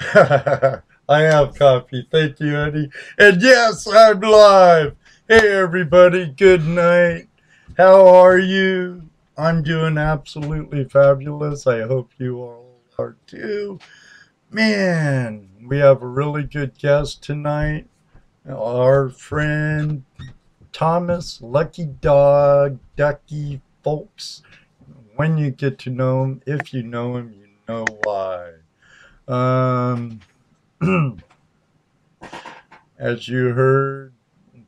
I have coffee. Thank you, Eddie. And yes, I'm live. Hey, everybody. Good night. How are you? I'm doing absolutely fabulous. I hope you all are too. Man, we have a really good guest tonight. Our friend Thomas, Lucky Dog, Ducky Folks. When you get to know him, if you know him, you know why. Um, as you heard,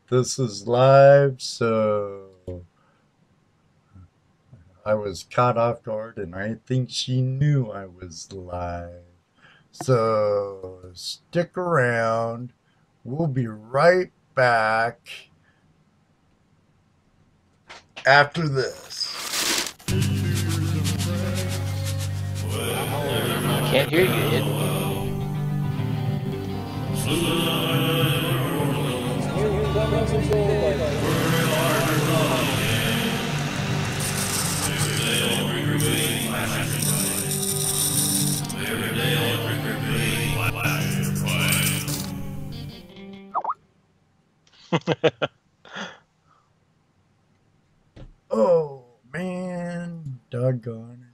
this is live, so I was caught off guard, and I think she knew I was live. So stick around. We'll be right back after this. Can't hear you, Ed. Oh, man. Doggone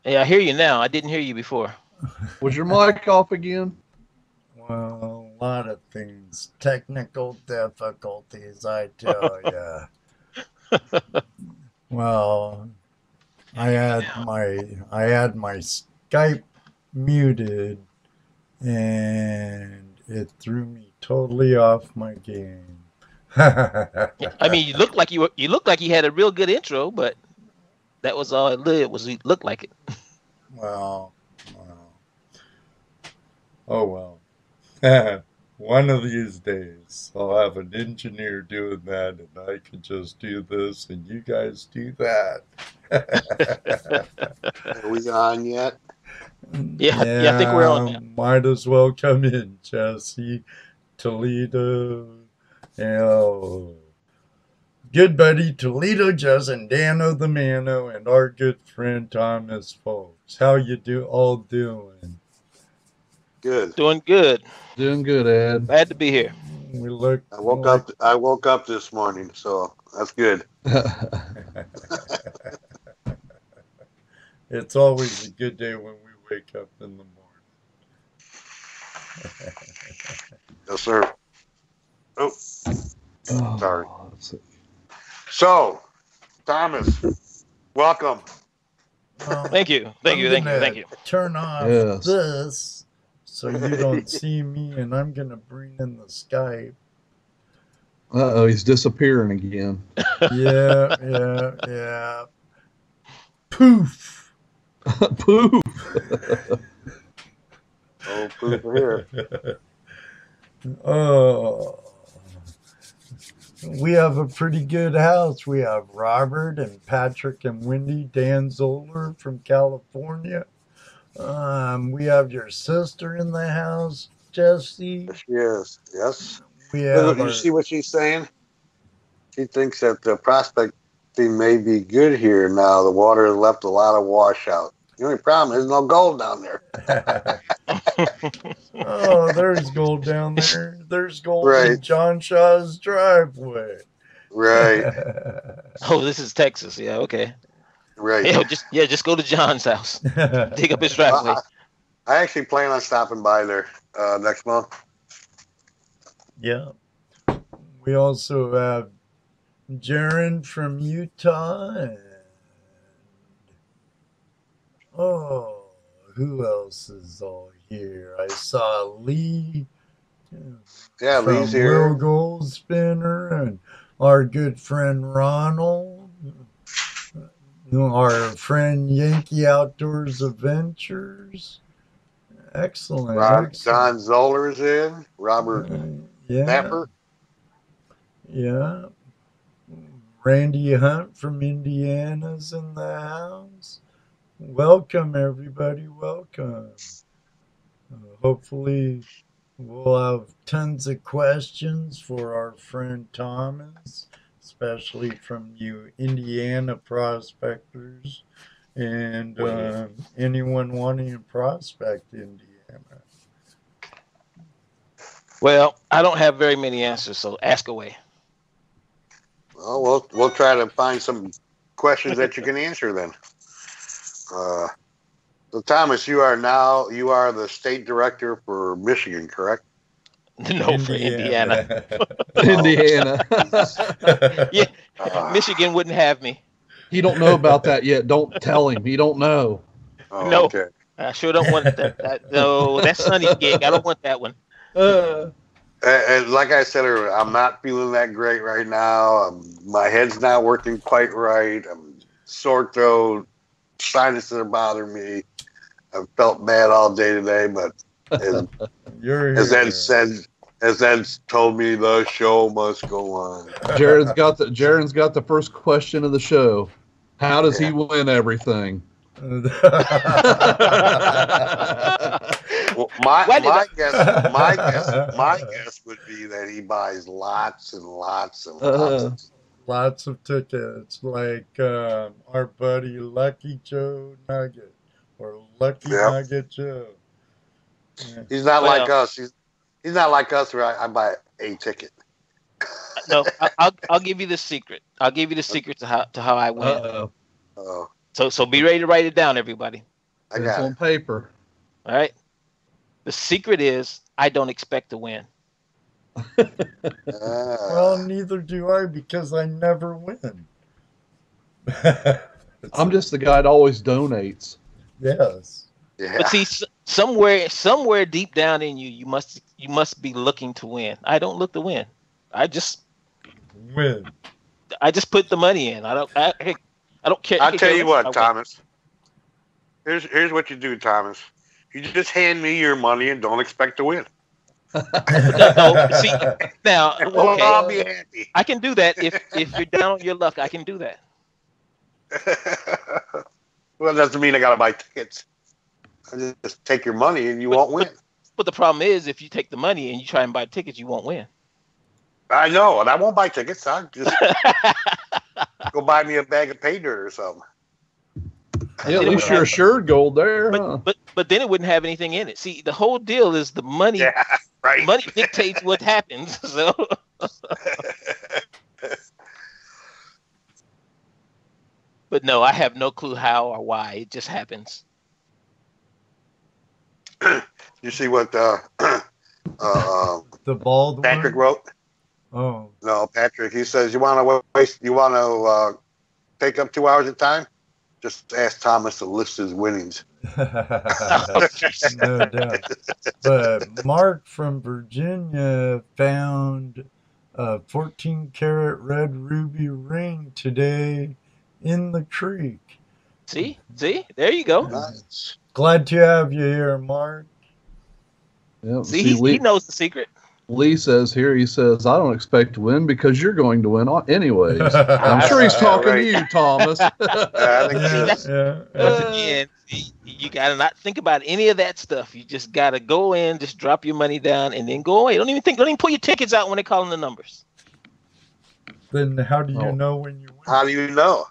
it. Yeah, I hear you now. I didn't hear you before. Was your mic off again? Well, a lot of things. Technical difficulties, I tell ya. Well, I had my Skype muted, and it threw me totally off my game. I mean, you looked like you had a real good intro, but that was all it did, was it looked like it. Well, oh well. One of these days, I'll have an engineer doing that, and I can just do this, and you guys do that. Are we on yet? Yeah, I think we're on now. Might as well come in, Jesse, Toledo, good buddy ToledoJess and Dano the Mano, and our good friend Thomas Fowlkes. How you all doing? Good. Doing good. Doing good, Ed. Glad to be here. We look. I woke up this morning, so that's good. It's always a good day when we wake up in the morning. Yes, sir. Oh, sorry. Let's see. So, Thomas, welcome. Thank you. Thank you. Turn off this so you don't see me, and I'm going to bring in the Skype. Uh-oh, he's disappearing again. Yeah. Poof. Poof. Oh, poof here. Oh. We have a pretty good house. We have Robert and Patrick and Wendy, Dan Zoller from California. We have your sister in the house, Jesse. Yes. We have you see what she's saying? She thinks that the prospecting may be good here now. The water has left a lot of washout. The only problem is no gold down there. Oh, there's gold down there. There's gold in John Shaw's driveway. Right. Oh, this is Texas. Yeah, okay. Right. Just go to John's house. Dig up his driveway. I actually plan on stopping by there next month. Yeah. We also have Jaron from Utah. And who else is all here? I saw Lee. Yeah, from Lee's here. Will Gold Spinner, and our good friend Ronald. Our friend Yankee Outdoors Adventures. Excellent. John Zoller's in. Robert Napper. Yeah. Randy Hunt from Indiana's in the house. Welcome, everybody. Welcome. Hopefully, we'll have tons of questions for our friend Thomas, especially from you Indiana prospectors and anyone wanting to prospect Indiana. Well, I don't have very many answers, so ask away. Well, we'll try to find some questions that you can answer then. So Thomas, you are the state director for Michigan, correct? No, for Indiana. Indiana. Yeah, Michigan wouldn't have me. He don't know about that yet. Don't tell him. He don't know. Oh, No. okay. I sure don't want that. No, that's Sonny's gig. I don't want that one. And like I said earlier, I'm not feeling that great right now. My head's not working quite right. I'm sore throat, sinuses are bothering me. I've felt bad all day today, but as Ed told me, the show must go on. Jaren's got the first question of the show. How does he win everything? Well, my guess would be that he buys lots and lots and lots of tickets, like our buddy Lucky Joe Nugget or Lucky Nugget Joe. Yeah. He's not like us. He's not like us where I buy a ticket. No, I'll give you the secret. I'll give you the secret to how I win. So be ready to write it down, everybody. I got it on paper. All right. The secret is I don't expect to win. Well, neither do I, because I never win. I'm just the guy that always donates. Yes. Yeah. But see, somewhere deep down in you must be looking to win. I don't look to win. I just win. I just put the money in. I don't care. I'll tell you what, Thomas. Here's what you do, Thomas. You just hand me your money and don't expect to win. No, see, now, okay, I'll be happy. I can do that if you're down on your luck. I can do that. Well, that doesn't mean I got to buy tickets. I just take your money and you won't win. But the problem is, if you take the money and you try and buy tickets, you won't win. I know, and I won't buy tickets. I'll just go buy me a bag of pay dirt or something. Yeah, at least you're assured gold there. But then it wouldn't have anything in it. See, the whole deal is the money. Yeah, right. Money dictates what happens. So. But no, I have no clue how or why. It just happens. You see what the bald Patrick one? wrote? Oh no, Patrick. He says you want to take up 2 hours of time. Just ask Thomas to list his winnings. No doubt. But Mark from Virginia found a 14-karat red ruby ring today in the creek. See, there you go. Nice. Glad to have you here, Mark. Yep. See, he knows the secret. Lee says here, he says, I don't expect to win because you're going to win anyways. I'm sure he's talking to you, Thomas. Again, you got to not think about any of that stuff. You just got to go in, just drop your money down, and then go away. Don't even pull your tickets out when they call in the numbers. Then how do you know when you win? How do you know?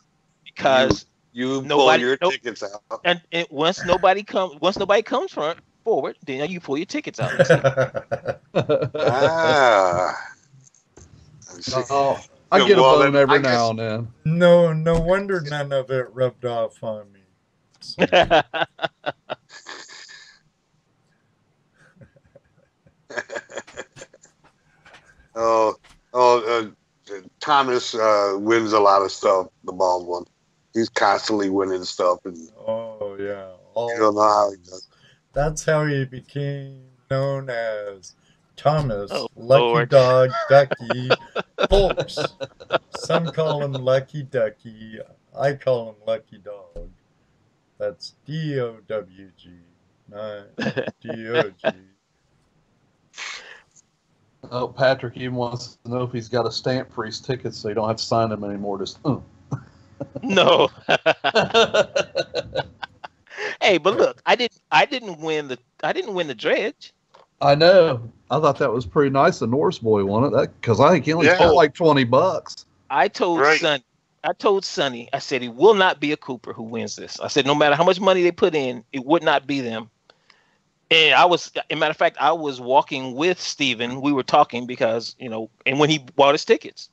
Because you pull your tickets out. And once nobody comes forward, then you pull your tickets out. I get a bone every now and then. No wonder none of it rubbed off on me. Thomas wins a lot of stuff, the bald one. He's constantly winning stuff. And yeah. You don't know how he does. That's how he became known as Thomas, Lucky Lord. Dog Ducky Folks. Some call him Lucky Ducky. I call him Lucky Dog. That's D-O-W-G, not D-O-G. Oh, Patrick even wants to know if he's got a stamp for his tickets so you don't have to sign them anymore. Just No. Hey, but look, I didn't win the dredge. I know. I thought that was pretty nice. The Norse boy won it because I think he only spent like $20. I told Sonny, I said, it will not be a Cooper who wins this. I said, no matter how much money they put in, it would not be them. And I was, as a matter of fact, I was walking with Steven. We were talking because, and when he bought his tickets.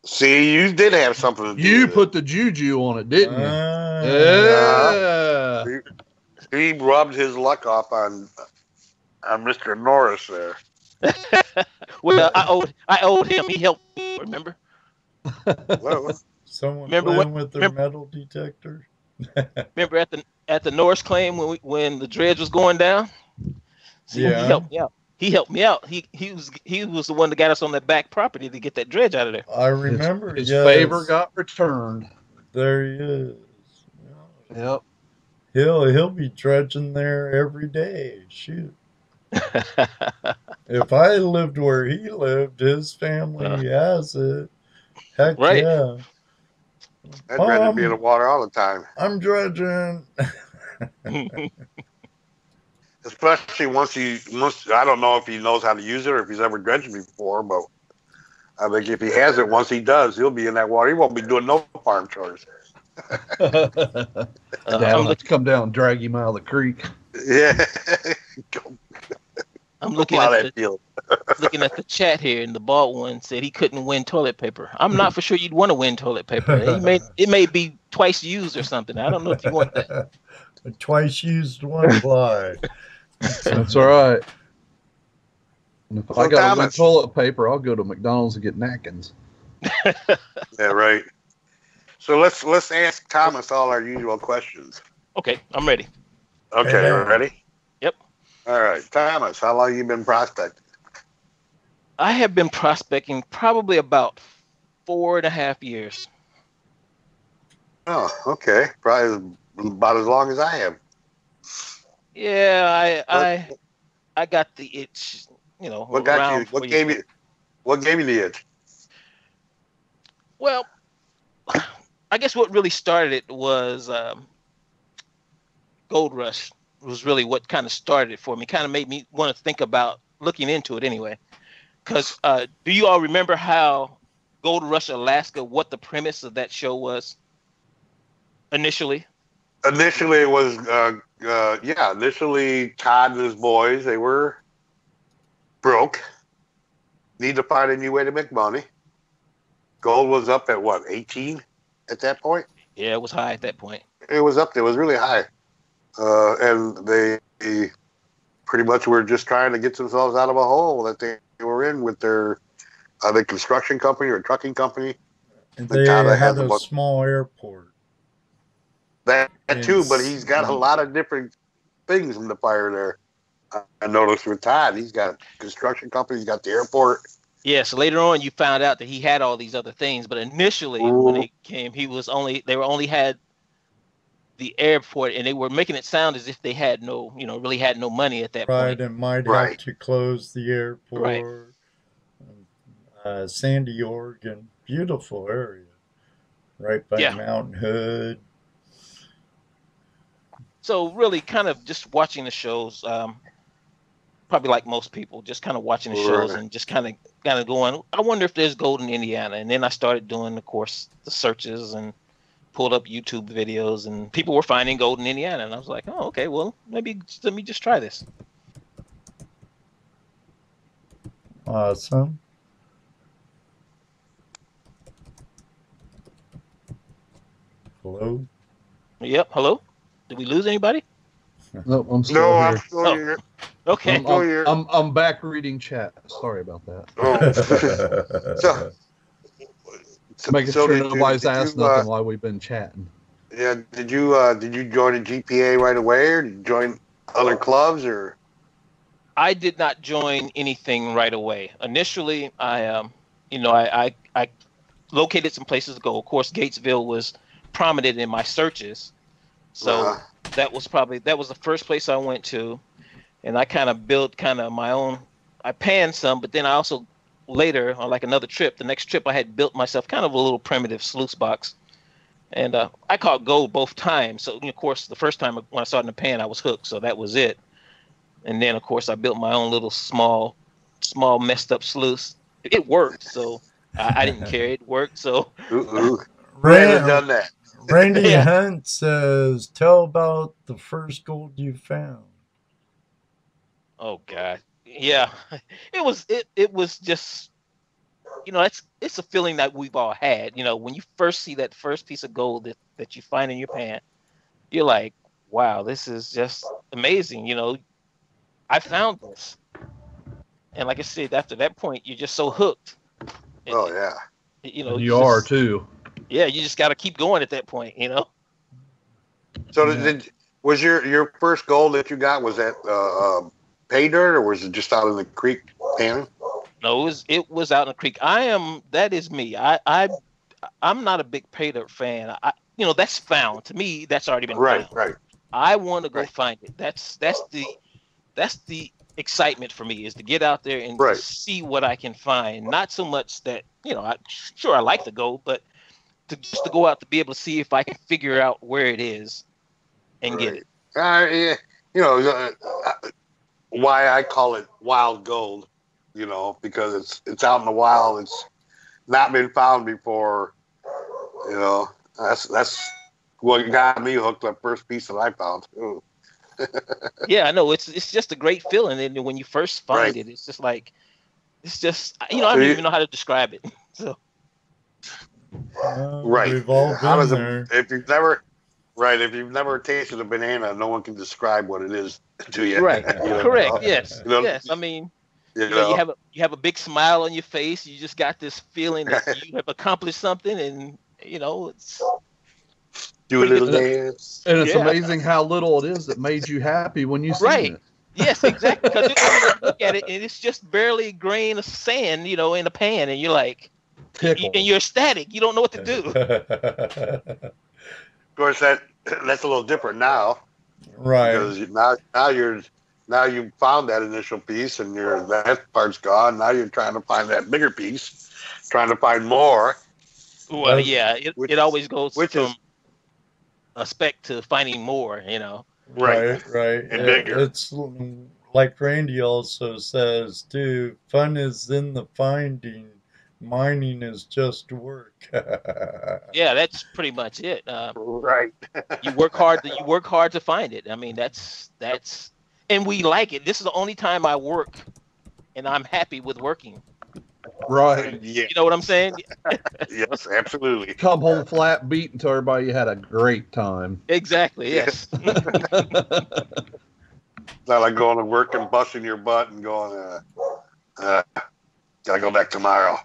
See, you did have something to do You with put the juju on it, didn't you? it. Yeah. He rubbed his luck off on Mr. Norris there. Well, I owed him. He helped me, remember? Well, Someone Remember playing what- with their remember- metal detector. Remember at the Norris claim when the dredge was going down? See, Yeah. he helped me out. He helped me out. He was the one that got us on that back property to get that dredge out of there. I remember. His yes. favor got returned. There he is. Yep. He'll be dredging there every day. Shoot. If I lived where he lived, his family has it. Heck Right. yeah. I'd rather be in the water all the time. I'm dredging. Especially once I don't know if he knows how to use it or if he's ever dredged before, but I think if he has it, once he does, he'll be in that water. He won't be doing no farm chores. Dad will have to come down and drag him out of the creek. Yeah. I'm looking at the chat here, and the bald one said he couldn't win toilet paper. I'm not for sure you'd want to win toilet paper. It may be twice used or something. I don't know if you want that. A twice used one ply. That's all right. And if I got to win Thomas. toilet paper, I'll go to McDonald's and get napkins. Yeah, right. So let's ask Thomas all our usual questions. Okay, I'm ready. Okay, Hey, ready? Yep. All right, Thomas, how long you been prospecting? I have been prospecting probably about 4.5 years. Oh, okay. Probably about as long as I have. Yeah, I got the itch, What got around you? What 4 gave years. you the itch? Well, I guess what really started it was Gold Rush was really what kind of started it for me. Kind of made me want to think about looking into it anyway. Because do you all remember how Gold Rush Alaska, what the premise of that show was initially? Initially, it was initially Todd and his boys, they were broke, need to find a new way to make money. Gold was up at what, 18 at that point? Yeah, it was high at that point. It was up there. It was really high. And they pretty much were just trying to get themselves out of a hole that they were in with their the construction company or trucking company. They had a small airport. That too, but he's got a lot of different things in the fire there. I noticed with Todd, he's got a construction company, he's got the airport. Yeah, so later on you found out that he had all these other things, but initially when they came, they had the airport, and they were making it sound as if they had really had no money at that point. Right, and might have to close the airport. Right. Sandy, Oregon, beautiful area, right by Mountain Hood. So really kind of just watching the shows, probably like most people, just kind of watching the shows and just kind of going, I wonder if there's gold in Indiana. And then I started doing, of course, the searches and pulled up YouTube videos, and people were finding gold in Indiana. And I was like, oh, okay, well, maybe let me just try this. Awesome. Hello? Yep, hello? Did we lose anybody? Nope, I'm still here. I'm still here. Okay. I'm back reading chat. Sorry about that. Making sure nobody's asked nothing while we've been chatting. Yeah, did you join a GPAA right away, or did you join other clubs, or? I did not join anything right away. Initially, I located some places to go. Of course, Gatesville was prominent in my searches, so that was the first place I went to, and I kind of built my own. I panned some, but then I also later, on like another trip, the next trip, I had built myself kind of a little primitive sluice box, and I caught gold both times. So of course, the first time when I saw it in the pan, I was hooked, so that was it. And then of course, I built my own little small messed up sluice. It worked, so I didn't care. It worked, so. Ran done that. Randy Hunt says, "Tell about the first gold you found." Oh God, yeah, it was just, it's a feeling that we've all had. When you first see that first piece of gold that you find in your pan, you're like, wow, this is just amazing. I found this, and like I said, after that point, you're just so hooked. Oh yeah. And you are too. Yeah, you just got to keep going at that point. So was your first gold that you got, was that pay dirt, or was it just out in the creek panning? No, it was out in the creek. That is me. I'm not a big pay dirt fan. That's found. To me, that's already been found. Right. I want to go find it. That's the excitement for me, is to get out there and just see what I can find. Not so much that, I like the gold, but just to go out to be able to see if I can figure out where it is and get it. Yeah, why I call it wild gold, because it's out in the wild. It's not been found before. That's what got me hooked. The first piece that I found. Yeah, I know. It's just a great feeling, and when you first find it, it's just like, I don't even know how to describe it. So. We've all been there. If you've never tasted a banana, no one can describe what it is to you. Right. Correct. Yes. Yes. I mean, you have a big smile on your face. You just got this feeling that you have accomplished something, and it's do a little dance. And it's amazing how little it is that made you happy when you see it. Yes, exactly. Because you look at it, and it's just barely a grain of sand, in a pan, and you're like, and you're ecstatic. You don't know what to do. Of course, that's a little different now, right? Because now you found that initial piece, and that part's gone. Now you're trying to find that bigger piece, trying to find more. Well, yeah, it always goes from a speck to finding more. Right. And bigger. It's like Randy also says too. Fun is in the finding. Mining is just work. Yeah, that's pretty much it. Right. You work hard to find it. I mean, that's and we like it. This is the only time I work, and I'm happy with working. Right. Yeah. You know what I'm saying? Yes, absolutely. Come home flat beat and tell everybody you had a great time. Exactly. Yes. It's not like going to work and busting your butt and going, gotta go back tomorrow.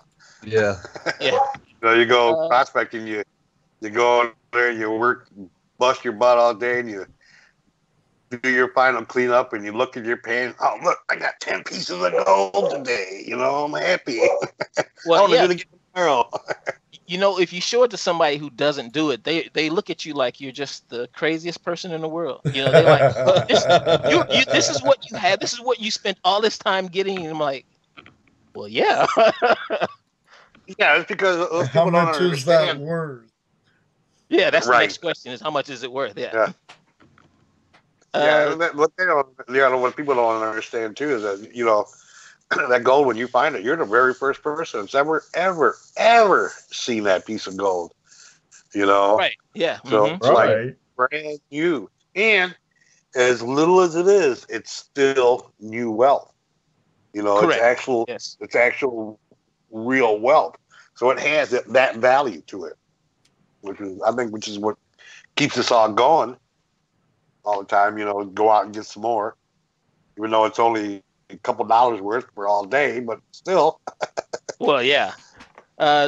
Yeah. Yeah. You go prospecting, you go in there, you work, bust your butt all day, and you do your final cleanup, and you look at your pan. Oh, look, I got 10 pieces of gold today. I'm happy. Well, I'm gonna get tomorrow. If you show it to somebody who doesn't do it, they look at you like you're just the craziest person in the world. They're like, this is what you had. This is what you spent all this time getting. And I'm like, well, yeah. Yeah, it's because how much is that worth? Yeah, that's the next question: is how much is it worth? Yeah. What people don't understand too is that that gold, when you find it, you're the very first person that's ever seen that piece of gold. Right. Yeah. So it's like brand new, and as little as it is, it's still new wealth. Correct. It's actual real wealth. So it has that value to it, which is what keeps us all going all the time. Go out and get some more, even though it's only a couple dollars worth for all day, but still. Well, yeah.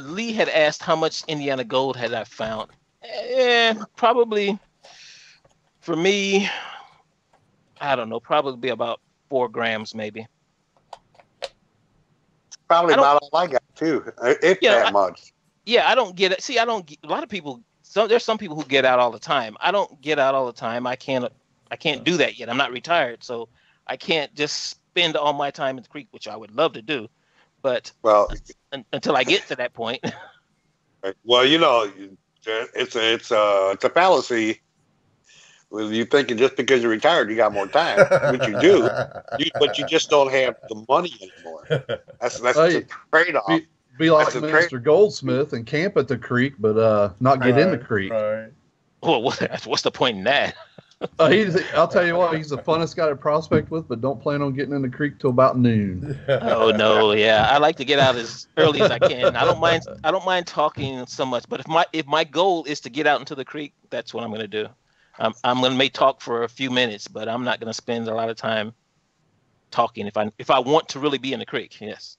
Lee had asked how much Indiana gold had I found. Probably for me, I don't know, probably about 4 grams maybe. Probably about all I got too, if that much. Yeah, I don't get it. See, I don't get, a lot of people. There's some people who get out all the time. I don't get out all the time. I can't do that yet. I'm not retired, so I can't just spend all my time in the creek, which I would love to do, but until I get to that point. Well, it's a fallacy. You thinking just because you're retired you got more time, which you do, but you just don't have the money anymore. That's the trade-off. Be like Mr. Goldsmith and camp at the creek, but not get in the creek. Right. Well, what's the point in that? I'll tell you what, he's the funnest guy to prospect with, but don't plan on getting in the creek till about noon. Oh no, yeah. I like to get out as early as I can. I don't mind talking so much, but if my goal is to get out into the creek, that's what I'm gonna do. I'm gonna may talk for a few minutes, but I'm not gonna spend a lot of time talking if I want to really be in the creek. Yes.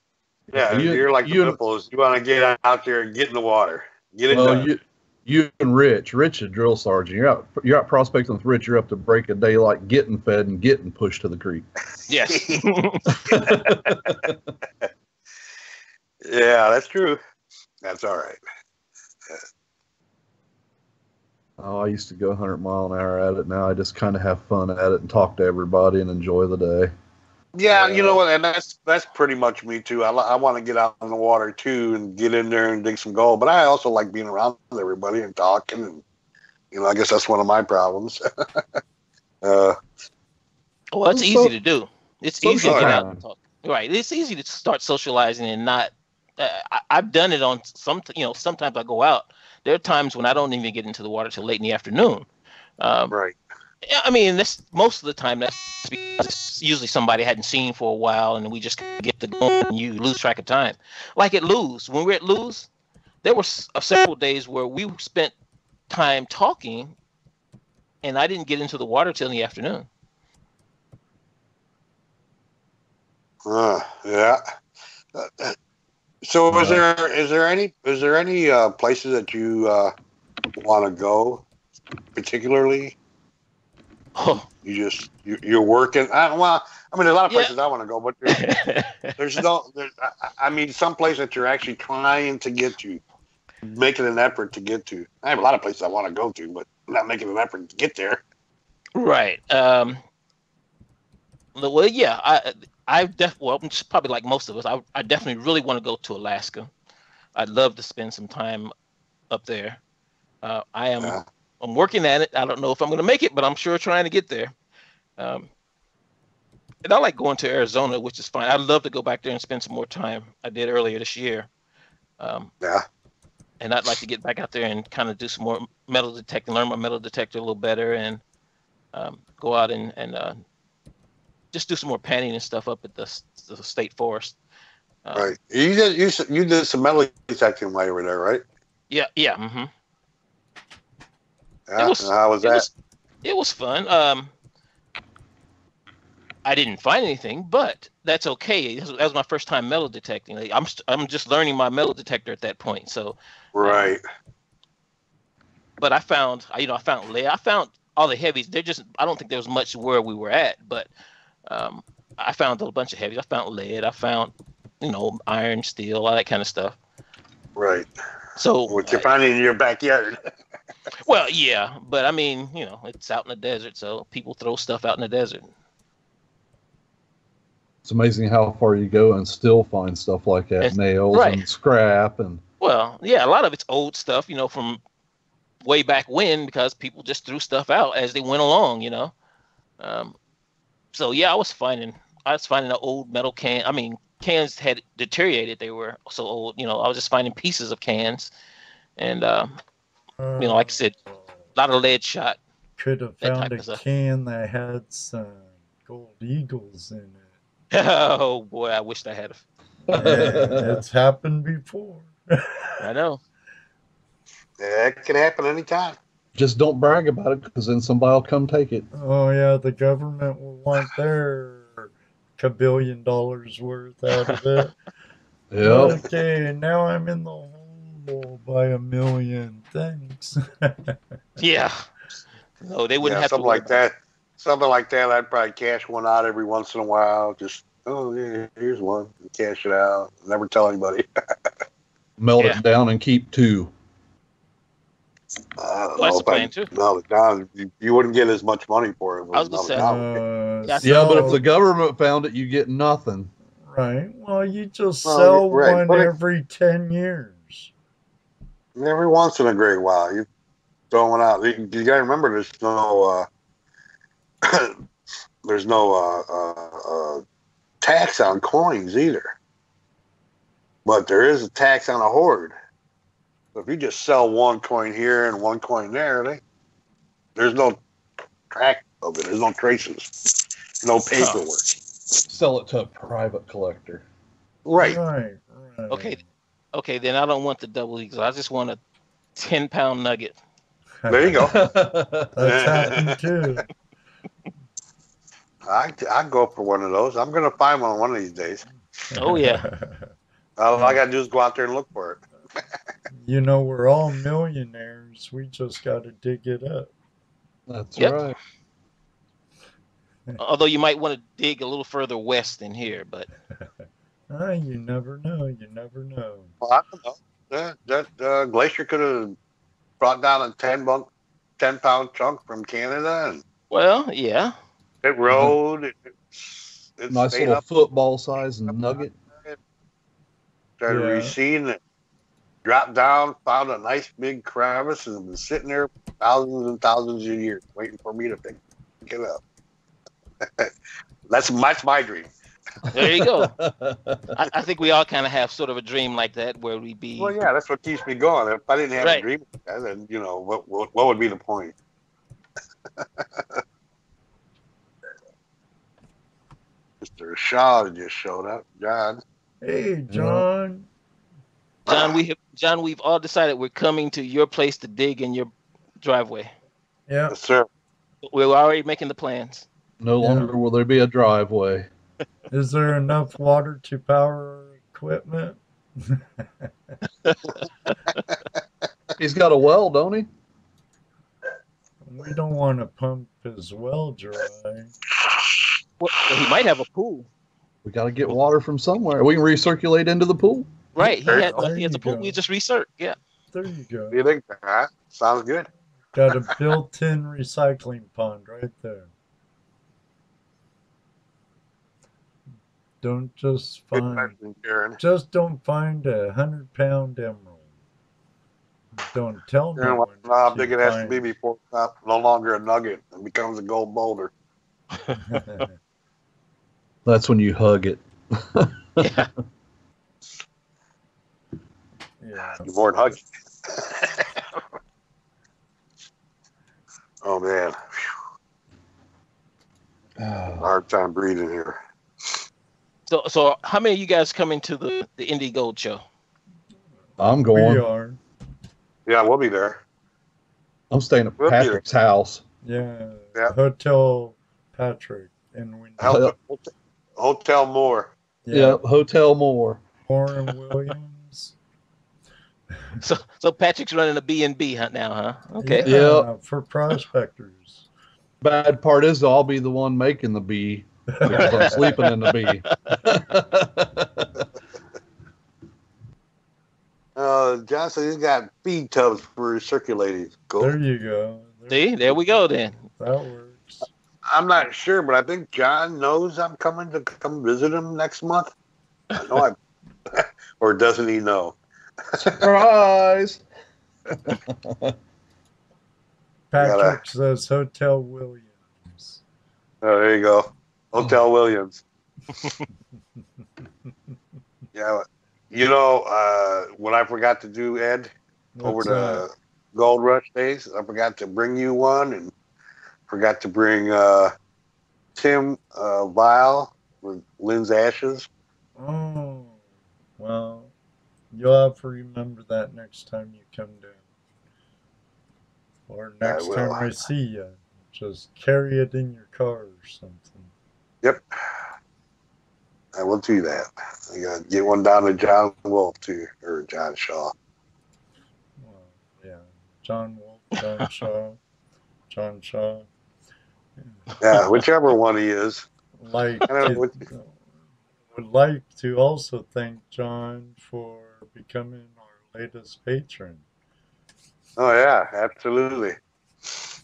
Yeah, you're like the nipples. You want to get out there and get in the water. Get it done. You and Rich, a drill sergeant. You're out prospecting with Rich. You're up to break of daylight, getting fed and getting pushed to the creek. Yes. Yeah, that's true. That's all right. Oh, I used to go 100 mile an hour at it. Now I just kind of have fun at it and talk to everybody and enjoy the day. Yeah, you know what, and that's pretty much me too. I want to get out in the water too and get in there and dig some gold, but I also like being around everybody and talking, and I guess that's one of my problems. Well, it's easy to do. It's easy to get out and talk. Right, it's easy to start socializing and not. I've done it on sometimes I go out. There are times when I don't even get into the water till late in the afternoon. Right. I mean, that's most of the time. That's because it's usually somebody I hadn't seen for a while, and we just get to go, and you lose track of time. Like at Lou's, when we're at Lou's, there were several days where we spent time talking, and I didn't get into the water till in the afternoon. Yeah. So, is there any places that you want to go particularly? Oh. You're working. Well, I mean, there's a lot of places I want to go, but there's I mean, some place that you're actually trying to get to, making an effort to get to. I have a lot of places I want to go to, but I'm not making an effort to get there. Right. Well, yeah. Just probably like most of us, I definitely really want to go to Alaska. I'd love to spend some time up there. I'm working at it. I don't know if I'm going to make it, but I'm sure trying to get there. And I like going to Arizona, which is fine. I'd love to go back there and spend some more time. I did earlier this year. Yeah. And I'd like to get back out there and kind of do some more metal detecting, learn my metal detector a little better, and go out and just do some more panning and stuff up at the state forest. Right. You did some metal detecting while you were there, right? Yeah. Mm-hmm. Yeah. How was that? It was fun. I didn't find anything, but that's okay. That was my first time metal detecting. Like, I'm just learning my metal detector at that point. So. Right. But I found lead. I found all the heavies. I don't think there was much where we were at, but I found a bunch of heavies. I found lead. I found, iron, steel, all that kind of stuff. Right. So what you're finding in your backyard. Well, yeah, but I mean, it's out in the desert, so people throw stuff out in the desert. It's amazing how far you go and still find stuff like that, nails and scrap and. Well, yeah, a lot of it's old stuff, from way back when, because people just threw stuff out as they went along, So yeah, I was finding an old metal can. I mean, cans had deteriorated; they were so old. I was just finding pieces of cans, and like I said, a lot of lead shot. Could have found a can that had some gold eagles in it. Oh boy, I wished I had. It's happened before. I know. Yeah, it can happen anytime. Just don't brag about it, because then somebody will come take it. Oh yeah, the government will want their $1 billion worth out of it. Yep. Okay, now I'm in the hole by $1 million. Thanks. Yeah. No, they wouldn't have something to like that. Something like that. I'd probably cash one out every once in a while. Just yeah, here's one. Cash it out. Never tell anybody. Melt it down and keep 2. That's a plan too. Melt it down. You wouldn't get as much money for it. I was gonna say. But if the government found it, you get nothing. Right. Well, you just sell one every 10 years. Every once in a great while, you throw one out. You gotta remember, there's no tax on coins either. But there is a tax on a hoard. So if you just sell one coin here and one coin there, there's no track of it. There's no traces, no paperwork. Sell it to a private collector. Right. Okay, then I don't want the double eagles. I just want a 10-pound nugget. There you go. That's happened too. I'd go for one of those. I'm gonna find one of these days. Oh yeah. All I gotta do is go out there and look for it. You know, we're all millionaires. We just got to dig it up. That's Yep. right. Although you might want to dig a little further west than here, but You never know. You never know. Well, I don't know. That Glacier could have brought down a 10-pound chunk from Canada, and well, yeah. it rode. It Nice stayed little up, football-sized nugget. started receding, it dropped down, found a nice big crevice, and been sitting there thousands and thousands of years waiting for me to pick it up. That's my dream. There you go. I think we all kind of have sort of a dream like that where we be. Well, yeah, that's what keeps me going. If I didn't have Right. a dream like that, then what would be the point? Mr. Shaw just showed up. John. Hey, John. John, we've all decided we're coming to your place to dig in your driveway. Yeah. Yes, sir. We're already making the plans. No longer will there be a driveway. Is there enough water to power our equipment? He's got a well, don't he? We don't want to pump his well dry. Well, he might have a pool. We got to get water from somewhere. We can recirculate into the pool. Right. He There has you a pool. go. We just recirc. Yeah. There you go. You think that sounds good? Got a built-in recycling pond right there. Don't just Good find, question, Karen. just don't find 100-pound emerald. Don't tell no Karen, one. how that big you it has to find- be before it's not no longer a nugget and becomes a gold boulder. That's when you hug it. Yeah. Yeah. You more than hugging. Oh man, hard time breathing here. So how many of you guys coming to the Indie Gold show? I'm We going. are. Yeah, we'll be there. I'm staying at We'll be Patrick's house. Yeah. Yeah. Hotel Patrick in Windsor. Hotel Moore. Yeah, Hotel Moore. Warren Williams. So Patrick's running a B&B now, huh? Okay. Yeah, for prospectors. Bad part is I'll be the one making the bee because I'm sleeping in the bee. Johnson, he's got feed tubs for circulating. Cool. There you go. See, there we go then. That works. I'm not sure, but I think John knows I'm coming to come visit him next month. I know or doesn't he know? Surprise! Patrick says Hotel Williams. Oh, there you go. Hotel Williams. Yeah. You know, what I forgot to do, Ed, over What's the that? Gold Rush days, I forgot to bring you one and forgot to bring Tim vial with Lynn's ashes. Oh, well, you'll have to remember that next time you come down. Or next will. time I see you. Just carry it in your car or something. Yep. I will do that. I gotta get one down to John Wolf too, or John Shaw. Well, yeah. John Wolf, John Shaw. John Shaw. Yeah, whichever one he is. Like I don't know would like to also thank John for becoming our latest patron. Oh yeah, absolutely.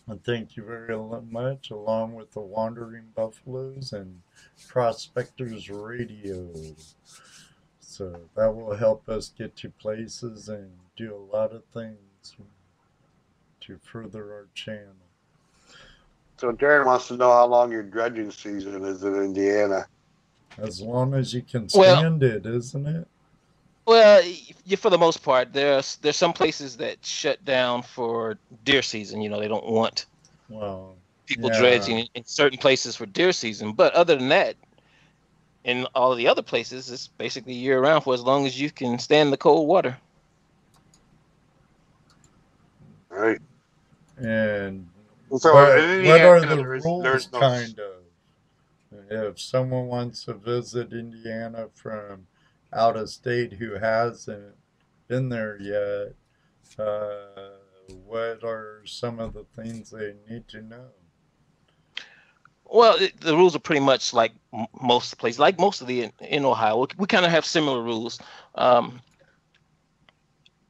And thank you very much, along with the Wandering Buffaloes and Prospectors Radio. So that will help us get to places and do a lot of things to further our channel. So Darren wants to know how long your dredging season is in Indiana. As long as you can Well- stand it, isn't it? Well, for the most part, there's some places that shut down for deer season. You know, they don't want Well, People yeah. dredging in certain places for deer season. But other than that, in all of the other places, it's basically year round for as long as you can stand the cold water. Right. And So in what are Indiana, the there's rules, no. kind of? If someone wants to visit Indiana from out of state who hasn't been there yet, what are some of the things they need to know? Well, the rules are pretty much like most places, like most of the in Ohio. We kind of have similar rules. Um,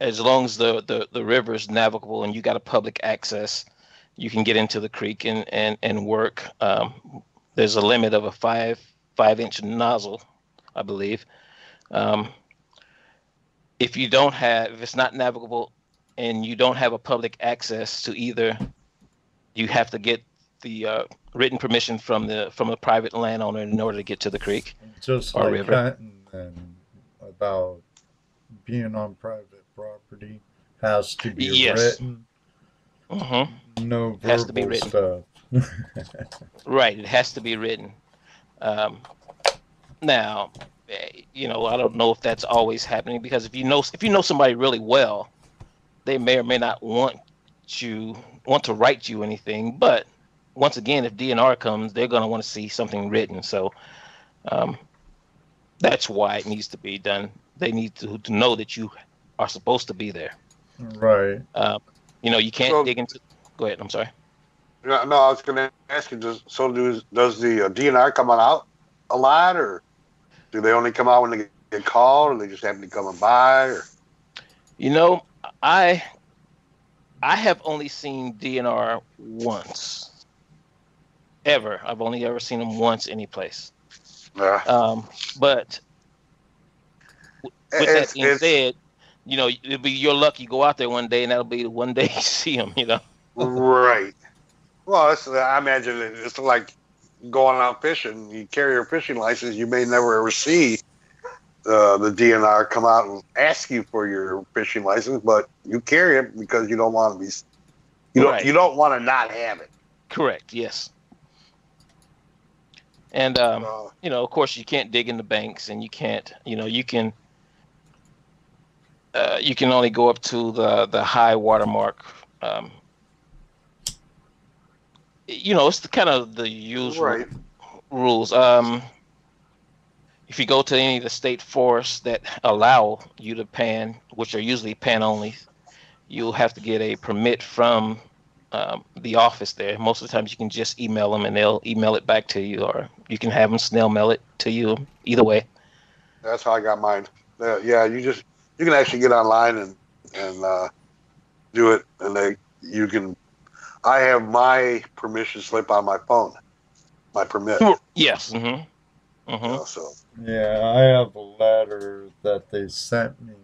as long as the river is navigable and you got a public access, you can get into the creek and work. There's a limit of a 5-inch nozzle, I believe. Um, if it's not navigable and you don't have a public access to either, you have to get the written permission from the private landowner in order to get to the creek Just or like river. hunting and about being on private property has to be Yes. written, no It has to be verbal written. stuff. Right. It has to be written. Um, now, I don't know if that's always happening, because if you know somebody really well, they may or may not want to write you anything. But once again, if DNR comes, they're going to want to see something written. So um, that's why it needs to be done. They need to know that you are supposed to be there. Right. You can't So, dig into. Go ahead. I'm sorry. no, I was going to ask you. Does the DNR come on out a lot, or do they only come out when they get called, or they just happen to come by? Or? I have only seen DNR once, ever. I've only ever seen them once any place. But with that being said, it'll be your luck. You go out there one day, and that'll be the one day you see them. Right. Well, I imagine it's like going out fishing. You carry your fishing license, you may never ever see the DNR come out and ask you for your fishing license, but you carry it because you don't want to be. Right. You don't want to not have it. Correct. Yes. And of course, you can't dig in the banks, and you can't. You can only go up to the high water mark. It's the kind of the usual rules. If you go to any of the state forests that allow you to pan, which are usually pan only, you'll have to get a permit from the office there. Most of the times you can just email them and they'll email it back to you, or you can have them snail mail it to you. Either way. That's how I got mine. Yeah, you can actually get online and do it, and you can. I have my permission slip on my phone. My permit. Yes. So. Yeah, I have a letter that they sent me.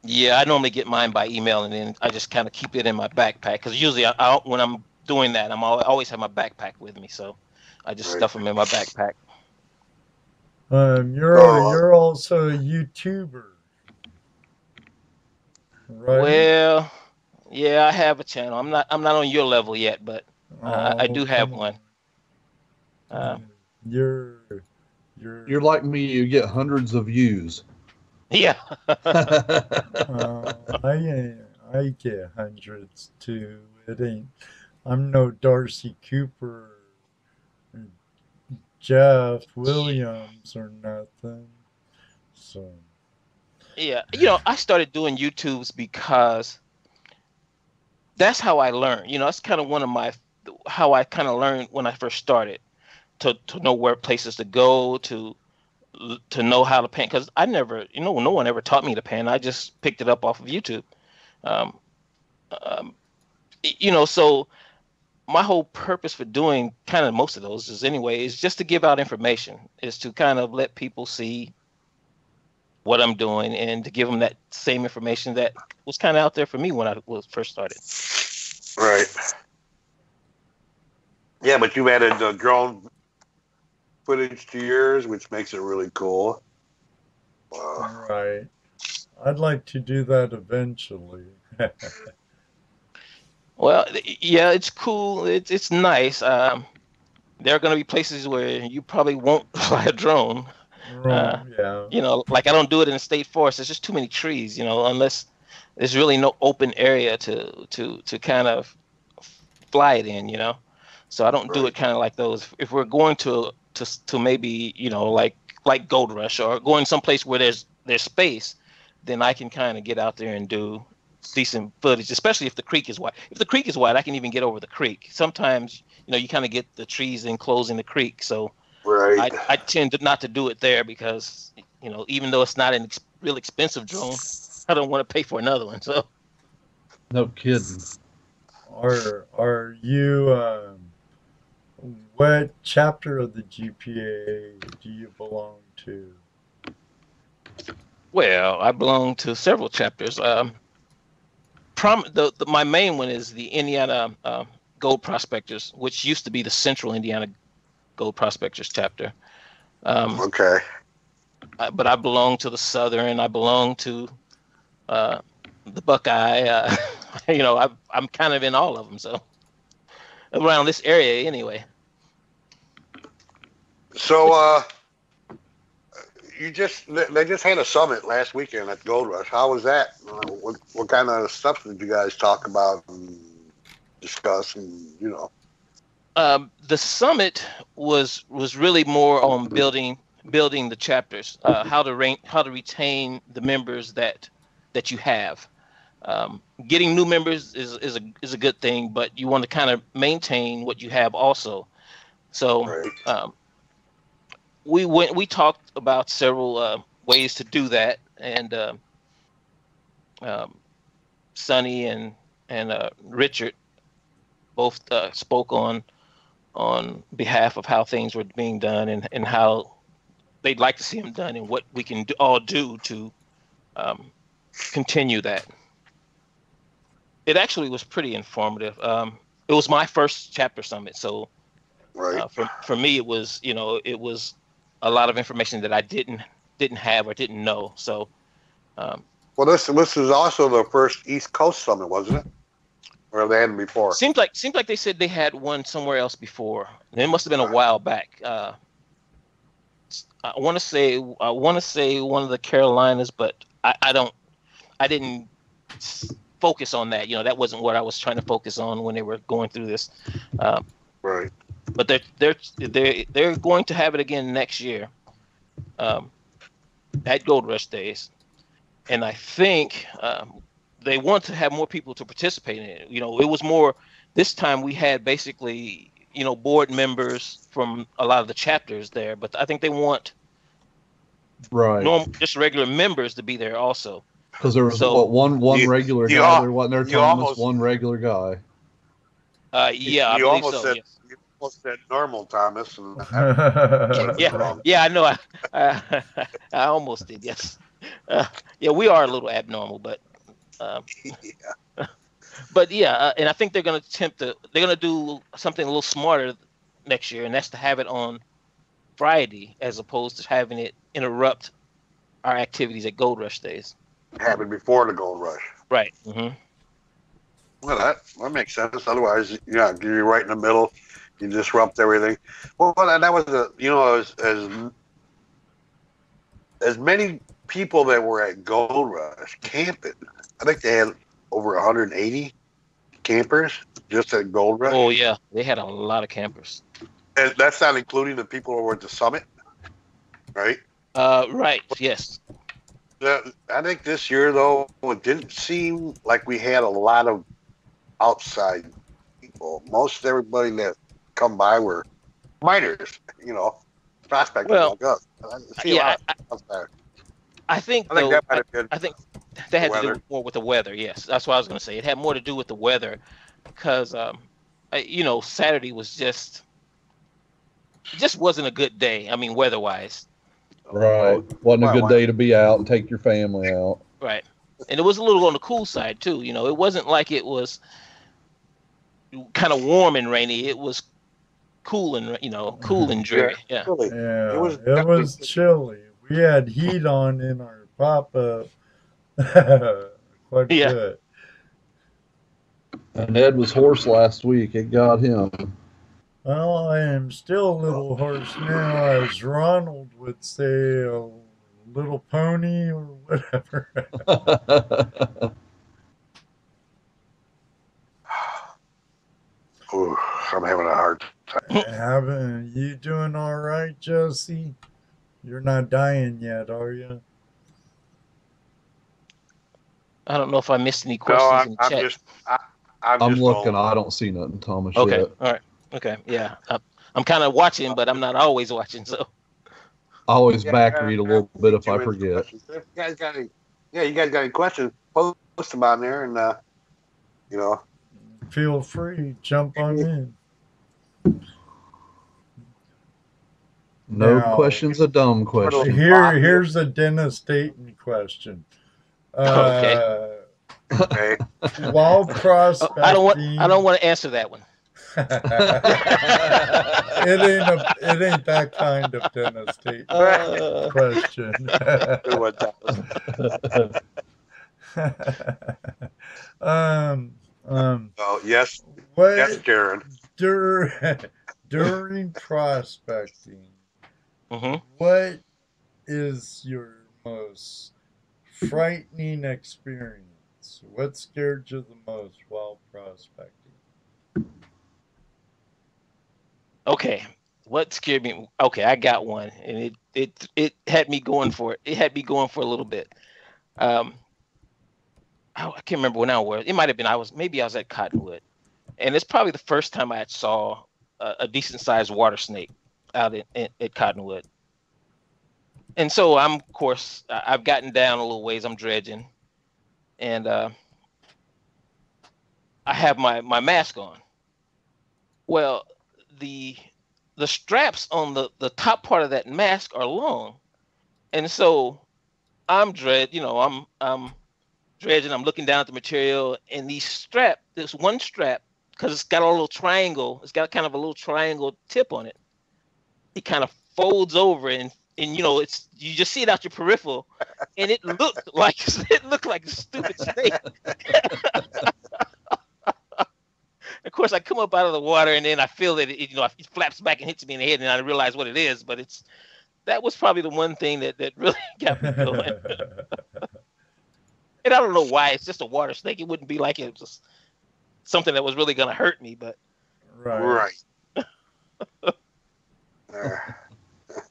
Yeah, I normally get mine by email, and then I just kind of keep it in my backpack, because usually when I'm doing that, I always have my backpack with me, so I just stuff them in my backpack. You're also a YouTuber, right? Well, yeah, I have a channel. I'm not on your level yet, but I do have one. You're like me. You get hundreds of views. Yeah. I get hundreds too. It ain't. I'm no Darcy Cooper, or Jeff Williams, or nothing. So. Yeah, I started doing YouTubes because that's how I learned. That's kind of how I kind of learned when I first started, to know where places to go, to know how to pan, because I never, no one ever taught me to pan. I just picked it up off of YouTube. So my whole purpose for doing kind of most of those is just to give out information, is to kind of let people see what I'm doing, and to give them that same information that was kind of out there for me when I was first started. Right. Yeah, but you've added drone footage to yours, which makes it really cool. Right. I'd like to do that eventually. Well, yeah, it's cool. It's nice. There are going to be places where you probably won't fly a drone. Yeah. You know, like I don't do it in the state forest. There's just too many trees. You know, unless there's really no open area to kind of fly it in. You know, so I don't do it kind of like those. If we're going to maybe like Gold Rush or going someplace where there's space, then I can kind of get out there and do decent footage, especially if the creek is wide. If the creek is wide, I can even get over the creek. Sometimes, you kind of get the trees enclosing the creek. So I tend to not to do it there because, even though it's not a real expensive drone, I don't want to pay for another one. So. No kidding. Are you, what chapter of the GPAA do you belong to? Well, I belong to several chapters. My main one is the Indiana Gold Prospectors, which used to be the Central Indiana Gold Prospectors chapter. Okay. But I belong to the Southern. I belong to the Buckeye. I'm kind of in all of them. So around this area, anyway. So they just had a summit last weekend at Gold Rush. How was that? What kind of stuff did you guys talk about and discuss? And the summit was really more on building the chapters, how to retain the members that you have. Getting new members is a good thing, but you want to kind of maintain what you have also. So we talked about several ways to do that, and Sonny and Richard both spoke on behalf of how things were being done and how they'd like to see them done and what we can all do to continue that. It actually was pretty informative. It was my first chapter summit, so for me it was a lot of information that I didn't have or didn't know. So, well, this is also the first East Coast summit, wasn't it? Or they had them before? Seems like they said they had one somewhere else before. It must have been a while back. I want to say one of the Carolinas, but I didn't focus on that. That wasn't what I was trying to focus on when they were going through this. Right. But they're going to have it again next year, at Gold Rush Days, and I think they want to have more people to participate in it. It was more this time. We had basically board members from a lot of the chapters there, but I think they want just regular members to be there also. Because there was one regular guy. There wasn't there Thomas, one regular guy. Yeah, I believe so. Yes. You almost said normal, Thomas. Yeah, I know. I almost did. Yes. Yeah, we are a little abnormal, but. But yeah, and I think they're going to do something a little smarter next year, and that's to have it on Friday as opposed to having it interrupt our activities at Gold Rush Days. Happened before the Gold Rush. Right. Mm-hmm. Well, that makes sense. Otherwise, you're right in the middle. You disrupt everything. Well, that was as many people that were at Gold Rush camping. I think they had over 180 campers just at Gold Rush. Oh yeah, they had a lot of campers. And that's not including the people who were at the summit, right? Right. Yes. I think this year, though, it didn't seem like we had a lot of outside people. Most everybody that come by were miners, prospectors like us. I think that had to do more with the weather. Yes, that's what I was going to say. It had more to do with the weather because, Saturday was just wasn't a good day. I mean, weather-wise. Right. Wasn't a good day to be out and take your family out. Right. And it was a little on the cool side, too. It wasn't like it was kind of warm and rainy. It was cool and, cool and dreary. Yeah. It was chilly. We had heat on in our pop-up. Quite good. And Ed was hoarse last week. It got him. Well, I am still a little hoarse now, as Ronald would say, a little pony or whatever. Ooh, I'm having a hard time. You doing all right, Josie? You're not dying yet, are you? I don't know if I missed any questions in the chat. I'm looking. I don't see nothing, Thomas. Okay. Yet. All right. Okay. Yeah. I'm kind of watching, but I'm not always watching. So I always back read a little bit if I forget. You guys got any questions? Post them on there, and you know. Feel free, jump on in. No question's a dumb question. Here's a Dennis Dayton question. Okay. While prospecting, I don't want to answer that one. It ain't that kind of Dennis Dayton question. Yes. What, yes, Karen. During prospecting, what is your most frightening experience? What scared you the most while prospecting? Okay, what scared me? Okay, I got one, and it had me going for it. It had me going for a little bit. I can't remember when I was. It might have been I was at Cottonwood, and it's probably the first time I saw a decent sized water snake out at Cottonwood. And so of course, I've gotten down a little ways. I'm dredging, and I have my mask on. Well, the straps on the top part of that mask are long, and so I'm dredging. I'm dredging. I'm looking down at the material, and this one strap, because it's got a little triangle. It's got kind of a little triangle tip on it. It kind of folds over, and you just see it out your peripheral, and it looked like a stupid snake. Of course, I come up out of the water, and then I feel that it flaps back and hits me in the head, and I realize what it is. But that was probably the one thing that really got me going. And I don't know why. It's just a water snake. It wouldn't be like it was just something that was really going to hurt me. But right.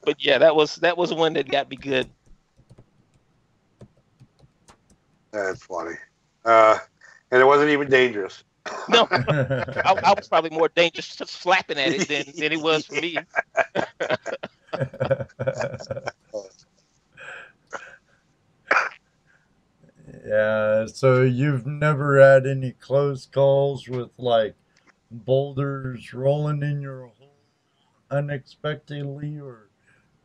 But yeah, that was one that got me good. That's funny. And it wasn't even dangerous. No, I was probably more dangerous just slapping at it than it was for me. Yeah, so you've never had any close calls with like boulders rolling in your hole unexpectedly, or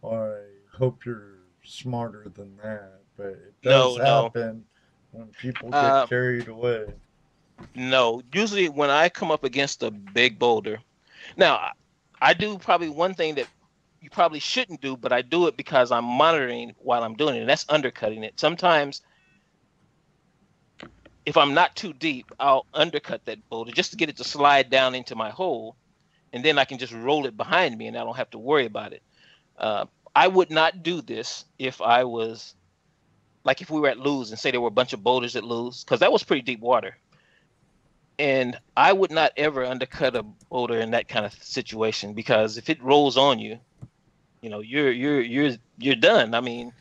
I hope you're smarter than that, but it does happen when people get carried away. No, usually when I come up against a big boulder, now I do probably one thing that you probably shouldn't do, but I do it because I'm monitoring while I'm doing it, and that's undercutting it. Sometimes if I'm not too deep, I'll undercut that boulder just to get it to slide down into my hole, and then I can just roll it behind me, and I don't have to worry about it. I would not do this if I was, like if we were at Lewes and say there were a bunch of boulders at Lewes, because that was pretty deep water. And I would not ever undercut a boulder in that kind of situation, because if it rolls on you, you're done. I mean,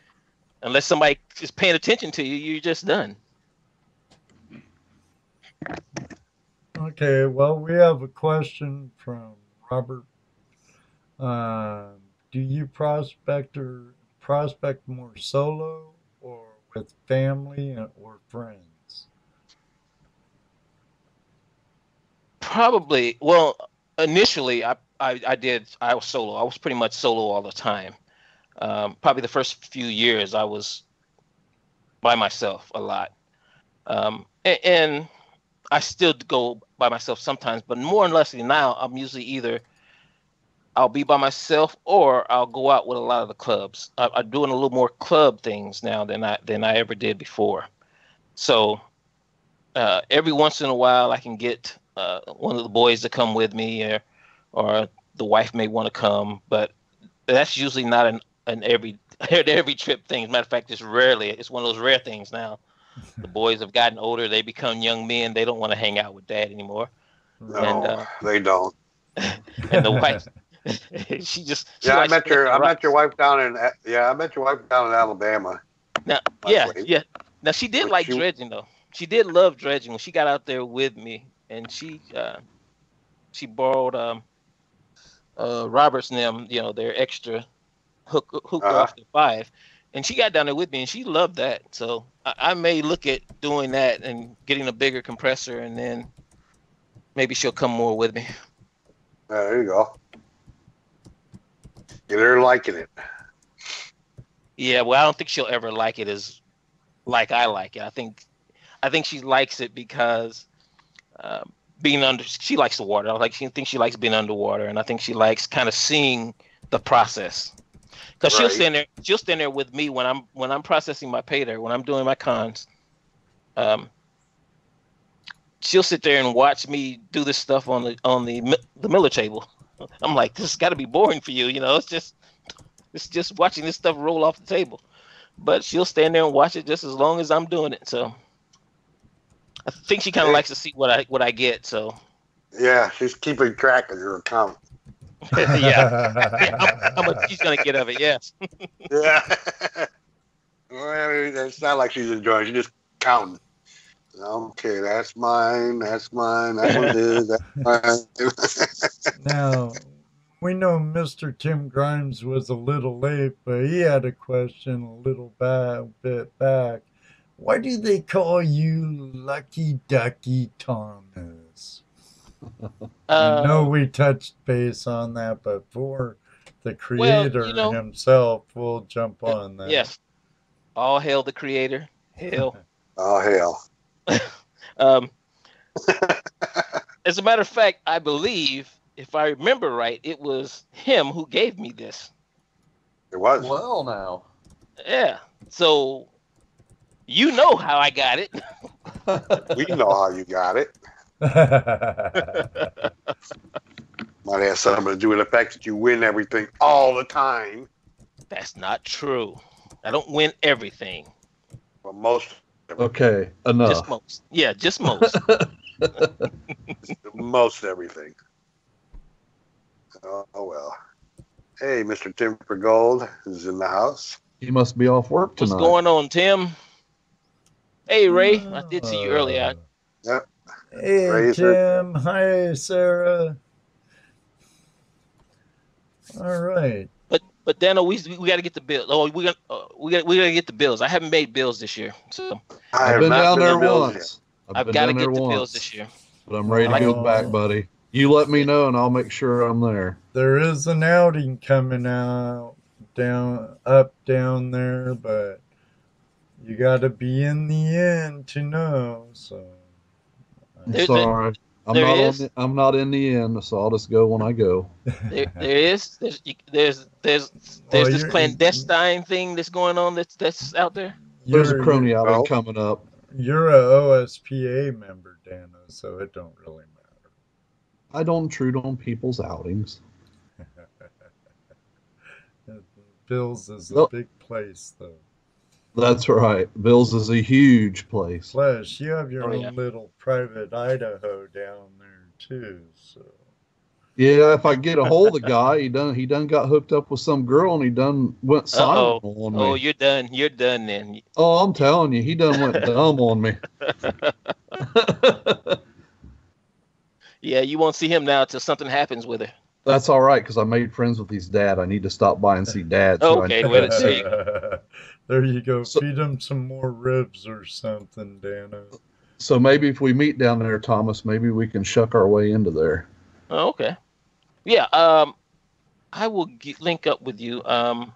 unless somebody is paying attention to you, you're just done. Okay, well, we have a question from Robert. Do you prospect more solo or with family or friends? Probably. Well, initially, I was solo. I was pretty much solo all the time. Probably the first few years, I was by myself a lot. And I still go by myself sometimes, but more and less now, I'm usually either I'll be by myself or I'll go out with a lot of the clubs. I'm doing a little more club things now than I ever did before. So every once in a while I can get one of the boys to come with me, or the wife may want to come, but that's usually not an every trip thing. As a matter of fact, it's rarely. It's one of those rare things now. The boys have gotten older; they become young men. They don't want to hang out with dad anymore. No, And they don't. and the wife, she I likes met to your rocks. wife down in Alabama. Now, My wife. yeah. Now she did But like she- dredging though. She did love dredging when she got out there with me, and she borrowed Robert's and them, their extra hook off the 5, and she got down there with me, and she loved that. So I may look at doing that and getting a bigger compressor, and then maybe she'll come more with me. There you go. Get her liking it. Yeah, well, I don't think she'll ever like it as like I like it. I think she likes it because she likes the water. She thinks she likes being underwater, and I think she likes kind of seeing the process. Because she'll stand there with me when I'm processing my pay there, when I'm doing my cons. She'll sit there and watch me do this stuff on the miller table. I'm like, this has got to be boring for you, It's just watching this stuff roll off the table. But she'll stand there and watch it just as long as I'm doing it. So I think she kind of likes to see what I get. So yeah, she's keeping track of your account. yeah, how much she's gonna get of it? Yes. Yeah. Well, it's not like she's enjoying. She's just counting. Okay, that's mine. That's mine. That one is. That's mine. Now, we know Mr. Tim Grimes was a little late, but he had a question a little bit back. Why do they call you Lucky Ducky Thomas? I know we touched base on that, but for the creator himself, we'll jump on that. Yes. All hail the creator. Hail. Oh, hell. As a matter of fact, I believe, if I remember right, it was him who gave me this. It was. Well, now. Yeah. So, you know how I got it. We know how you got it. Might have something to do with the fact that you win everything all the time. That's not true. I don't win everything. Well, most. Okay, enough. Just most. Yeah, just most. Most everything. Oh, well. Hey, Mr. Timber Gold is in the house. He must be off work tonight. What's going on, Tim? Hey, Ray. I did see you earlier. Yep. Hey, Ray, Tim. Hi, Sarah. All right. But Dano, we got to get the bills. Oh, we got to get the bills. I haven't made bills this year, so I've been down there once. I've got to get the bills this year. But I'm ready to go back, buddy. You let me know, and I'll make sure I'm there. There is an outing coming out down there, but you got to be in the end to know. So I'm sorry. I'm not in the end, so I'll just go when I go. There's this clandestine thing that's going on that's out there. There's a crony outing coming up. You're a OSPA member, Dana, so it don't really matter. I don't intrude on people's outings. Bill's is a big place, though. That's right. Bill's is a huge place. Plus, you have your own little private Idaho down there, too. So. Yeah, if I get a hold of the guy, he done got hooked up with some girl, and he done went silent on me. Oh, you're done. You're done then. Oh, I'm telling you, he done went dumb on me. Yeah, you won't see him now till something happens with her. That's all right, because I made friends with his dad. I need to stop by and see dad. So okay, well, let's see. There you go. Feed him some more ribs or something, Dana. So maybe if we meet down there, Thomas, maybe we can shuck our way into there. Oh, okay. Yeah, I will link up with you. I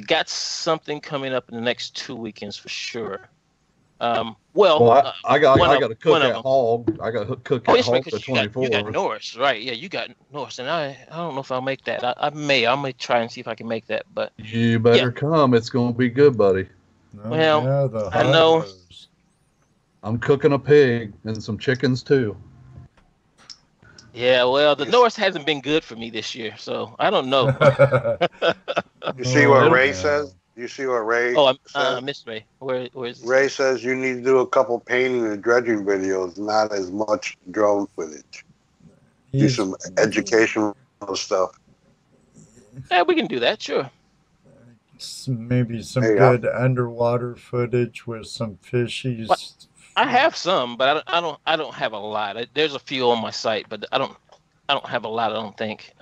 got something coming up in the next 2 weekends for sure. I got to cook at hog. I got to cook at hog for 24. You got Norris, right? Yeah, you got Norris, and I don't know if I'll make that. I may try and see if I can make that. But you better come. It's going to be good, buddy. Well, I know. I'm cooking a pig and some chickens too. Yeah, well, the North hasn't been good for me this year, so I don't know. You see what Oh, Ray no. says? You see what Ray Oh, says? Miss Ray. Where is he? Ray says you need to do a couple painting and dredging videos, not as much drone footage. Do He's some educational stuff. Yeah, we can do that, sure. maybe some There you go. good underwater footage with some But fishies. I have some, but I don't have a lot. There's a few on my site, but I don't have a lot. I don't think.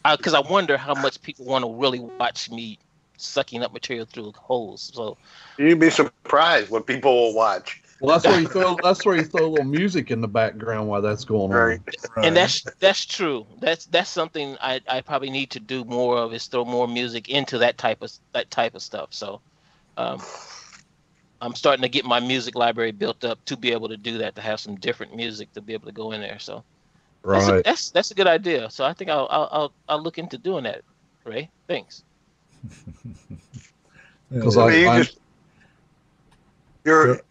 Because I wonder how much people want to really watch me sucking up material through holes. So You'd be surprised what people will watch. Well, that's where you throw. That's where you throw a little music in the background while that's going Right. on. and that's true. That's something I probably need to do more of, is throw more music into that type of stuff. So um, I'm starting to get my music library built up to be able to do that, to have some different music to be able to go in there. So Right. that's a good idea. So I think I'll look into doing that. Ray, thanks. Because I mean, you I'm just you're.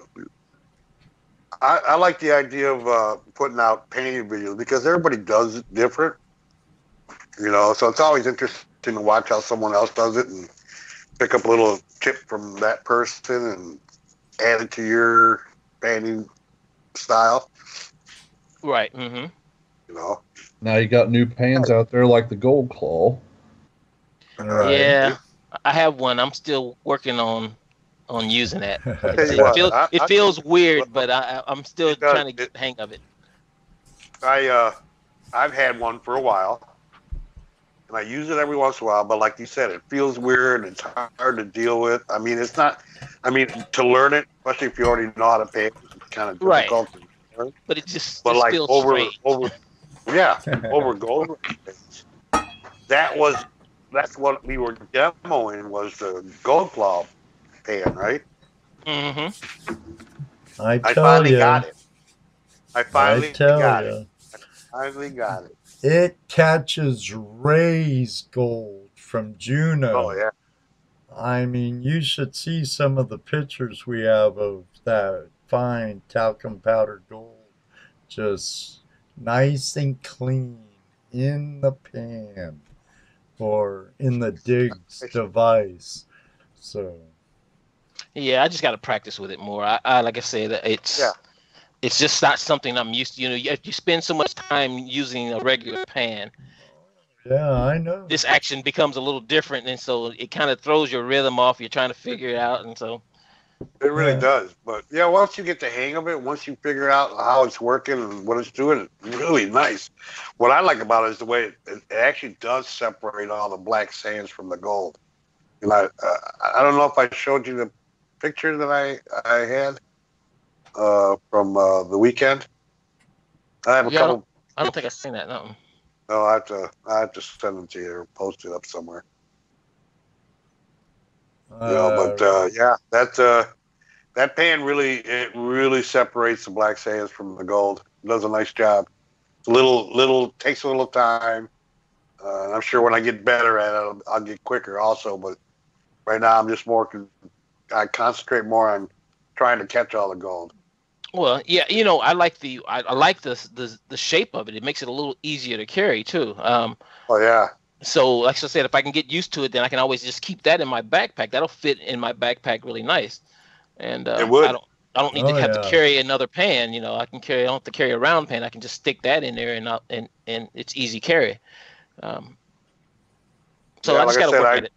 I like the idea of putting out painting videos because everybody does it different, you know. So it's always interesting to watch how someone else does it and pick up a little tip from that person and add it to your painting style, Right. Mm-hmm. you know. now you got new pans out there like the Gold Claw. Right. Yeah, I have one. I'm still working on using that. I tell you what, It feels weird, but I'm still does. trying to get the hang of it. I've had one for a while, and I use it every once in a while. But like you said, it feels weird. It's hard to deal with. I mean, it's not. I mean, to learn it, especially if you already know how to paint, it's kind of Right. difficult to learn. But it just But like feels over strange. over gold. That's what we were demoing, was the gold claw pan, right? Mm-hmm. I I tell finally you. got it. I finally tell got you. it. Finally got it. It catches Ray's gold from Juno. Oh yeah. I mean, you should see some of the pictures we have of that fine talcum powder gold. Just nice and clean in the pan or in the digs device. So, Yeah, I just got to practice with it more. I like I said, it's just not something I'm used to. You know, you spend so much time using a regular pan, yeah, I know. this action becomes a little different, and so it kind of throws your rhythm off. You're trying to figure it out, and so It really Yeah. does. But yeah, once you get the hang of it, once you figure out how it's working and what it's doing, it's really nice. What I like about it is the way it actually does separate all the black sands from the gold. And I don't know if I showed you the picture that I had from the weekend. I have a yeah, couple. I don't think I've seen that. No. No, I have to send them to you or post it up somewhere. You know, but yeah, that pan really separates the black sands from the gold. It does a nice job. It's little takes a little time. I'm sure when I get better at it, I'll get quicker also. But right now, I'm just I concentrate more on trying to catch all the gold. Well, yeah, you know, I like the shape of it. It makes it a little easier to carry too. Oh yeah, So like I said, if I can get used to it, then I can always just keep that in my backpack. That'll fit in my backpack really nice. And it would. I don't need to have to carry another pan. You know, I don't have to carry a round pan. I can just stick that in there, and it's easy carry. So Yeah, I just got to work at it.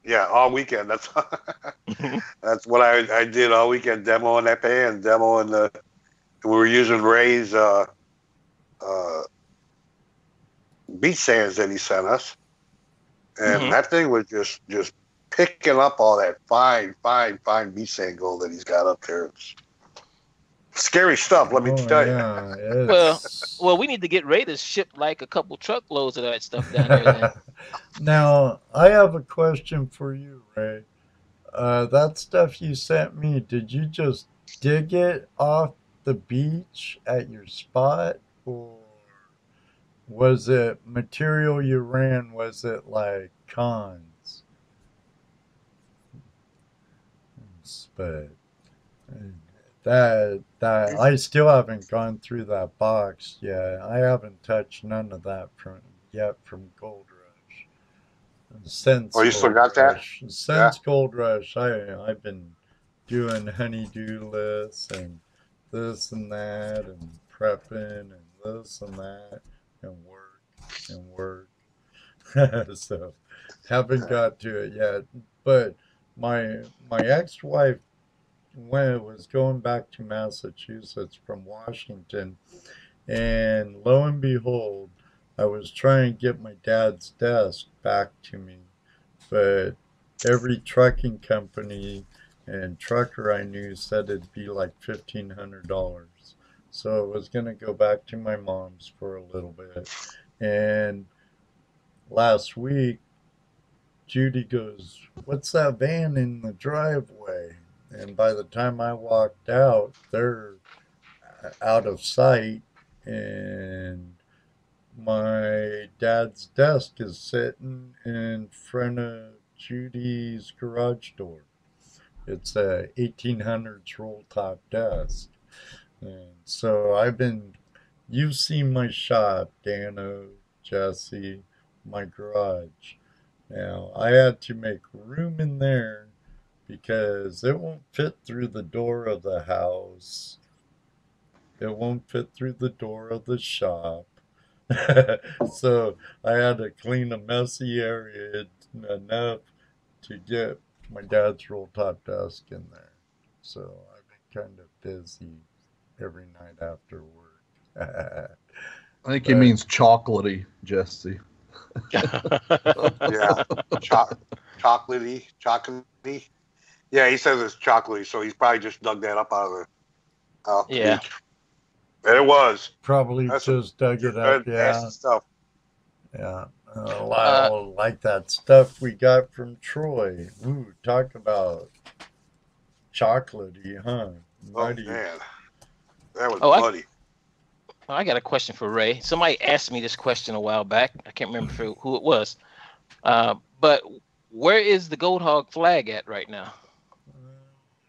Yeah, all weekend. That's that's what I did all weekend, demoing that pan, demoing we were using Ray's beach sands that he sent us, and that thing was just picking up all that fine beach sand gold that he's got up there. It's scary stuff, let me tell you. Well, we need to get Ray to ship like a couple truckloads of that stuff down there. Then. Now, I have a question for you, Ray. That stuff you sent me, did you just dig it off the beach at your spot? Or was it material you ran? Was it like cons? But that I still haven't gone through that box yet. I haven't touched none of that from Gold Rush. Since Oh, you still got that? Since Gold Rush, I've been doing honeydew lists and this and that and prepping and this and that and work. So haven't got to it yet. But my ex-wife was going back to Massachusetts from Washington, and lo and behold, I was trying to get my dad's desk back to me, but every trucking company and trucker I knew said it'd be like $1,500. So I was gonna go back to my mom's for a little bit, and last week Judy goes, "What's that van in the driveway?" And by the time I walked out, they're out of sight, and my dad's desk is sitting in front of Judy's garage door. It's a 1800s roll top desk. And so you've seen my shop, Dano, Jesse, my garage. Now, I had to make room in there because it won't fit through the door of the house. It won't fit through the door of the shop. So I had to clean a messy area enough to get my dad's roll top desk in there. So I've been kind of busy every night after work. I think he means chocolatey, Jesse. Yeah, chocolatey. Yeah, he says it's chocolatey, so he's probably just dug that up out of the beach. It was probably That's just dug it up. Yeah, stuff. Yeah, a lot like that stuff we got from Troy. Ooh, talk about chocolatey, huh? Muddy. Oh man, that was muddy. I got a question for Ray. Somebody asked me this question a while back. I can't remember who it was. But where is the Gold Hog flag at right now?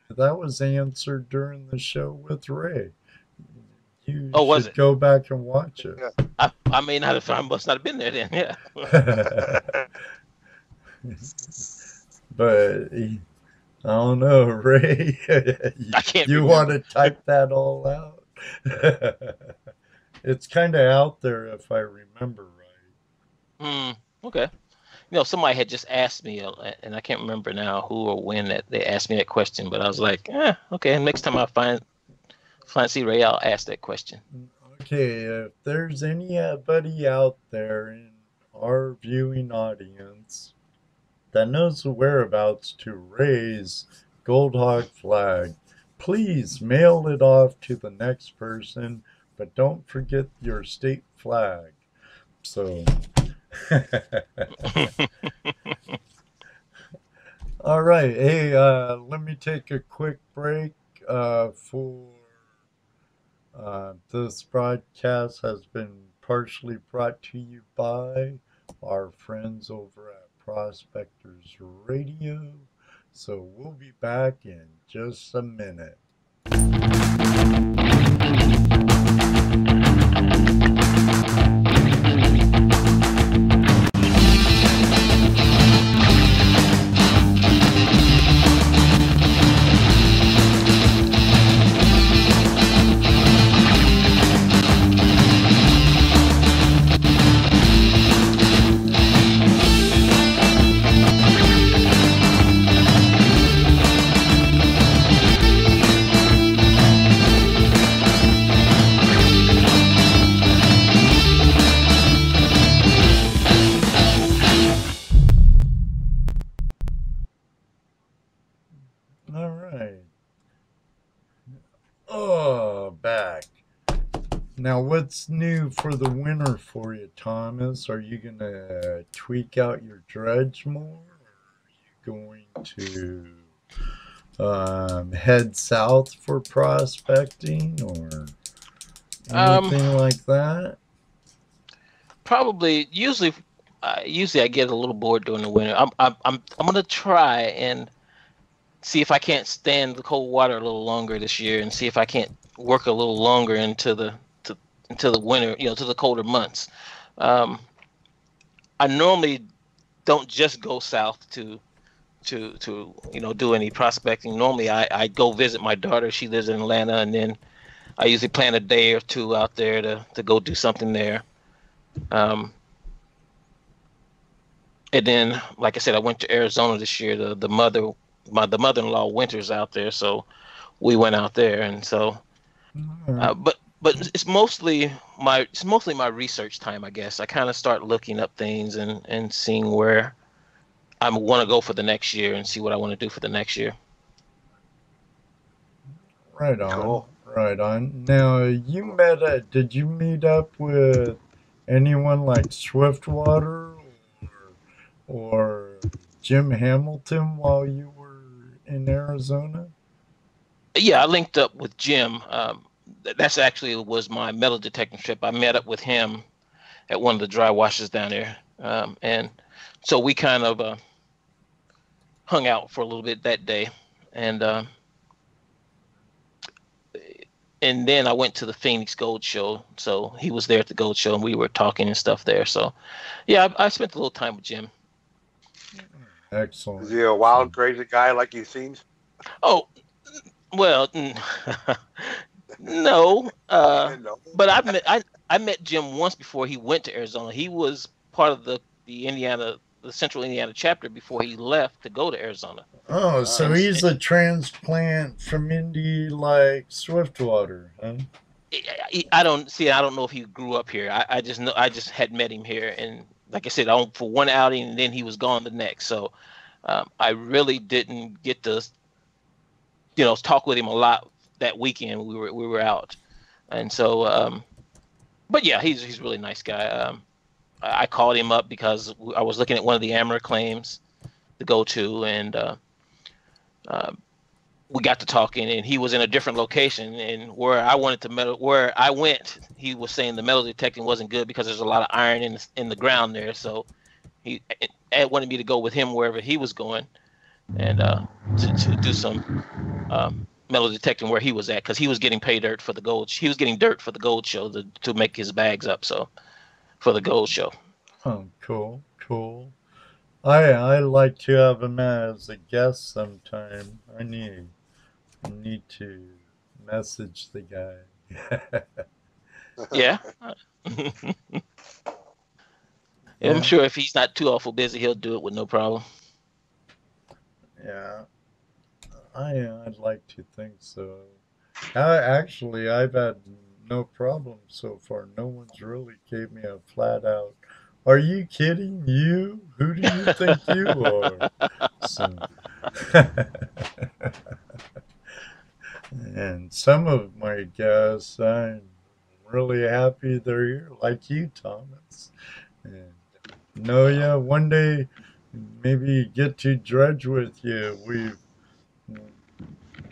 That was answered during the show with Ray. You was should it? Go back and watch it. Yeah. I may not have. I must not have been there then. Yeah. But I don't know, Ray. I can't. You want to type that all out? It's kind of out there, if I remember right. Okay. You know, somebody had just asked me, and I can't remember now who or when that they asked me that question, but I was like, okay. Next time I find see Ray, I'll ask that question. Okay, if there's anybody out there in our viewing audience that knows the whereabouts to Ray's Gold Hog flag, please mail it off to the next person, but don't forget your state flag. So, all right. Hey, let me take a quick break for this broadcast has been partially brought to you by our friends over at Prospectors Radio. So we'll be back in just a minute. Back. Now, what's new for the winter for you, Thomas? Are you going to tweak out your dredge more? Or are you going to head south for prospecting or anything like that? Probably. Usually I get a little bored during the winter. I'm going to try and see if I can't stand the cold water a little longer this year, and see if I can't work a little longer into the winter, to the colder months. I normally don't just go south to do any prospecting. Normally, I go visit my daughter. She lives in Atlanta, and then I usually plan a day or two out there to go do something there. And then, like I said, I went to Arizona this year. The mother-in-law winters out there, so we went out there, and so. But it's mostly my research time, I guess. I kind of start looking up things and seeing where I want to go for the next year and see what I want to do for the next year. Right on. Cool. Right on. Now, did you meet up with anyone like Swiftwater or Jim Hamilton while you were in Arizona? Yeah, I linked up with Jim. That's actually was my metal detecting trip. I met up with him at one of the dry washes down there. And so we kind of hung out for a little bit that day. And then I went to the Phoenix Gold Show. So he was there at the Gold Show, and we were talking and stuff there. So, yeah, I spent a little time with Jim. Excellent. Is he a wild, crazy guy like he seems? Oh, well, no. But I met Jim once before he went to Arizona. He was part of the Central Indiana chapter before he left to go to Arizona. Oh, so he's a transplant from Indy like Swiftwater, huh? I don't know if he grew up here. I just know I just had met him here, and like I said, for one outing, and then he was gone the next. So I really didn't get to talk with him a lot that weekend. We were out, and so but yeah, he's a really nice guy. I called him up because I was looking at one of the Amateur claims to go to, and we got to talking, and he was in a different location, and where I went, he was saying the metal detecting wasn't good because there's a lot of iron in the ground there. So he wanted me to go with him wherever he was going, and to do some metal detecting where he was at, because he was getting dirt for the gold. He was getting dirt for the gold show to make his bags up. So for the gold show. Oh, cool. I like to have him as a guest sometime. I need to message the guy. Yeah. I'm sure if he's not too awful busy, he'll do it with no problem. Yeah, I'd like to think so. Actually, I've had no problem so far. No one's really gave me a flat out, "Are you kidding? You? Who do you think you are?" So, and some of my guests, I'm really happy they're here, like you, Thomas. And one day maybe get to dredge with you.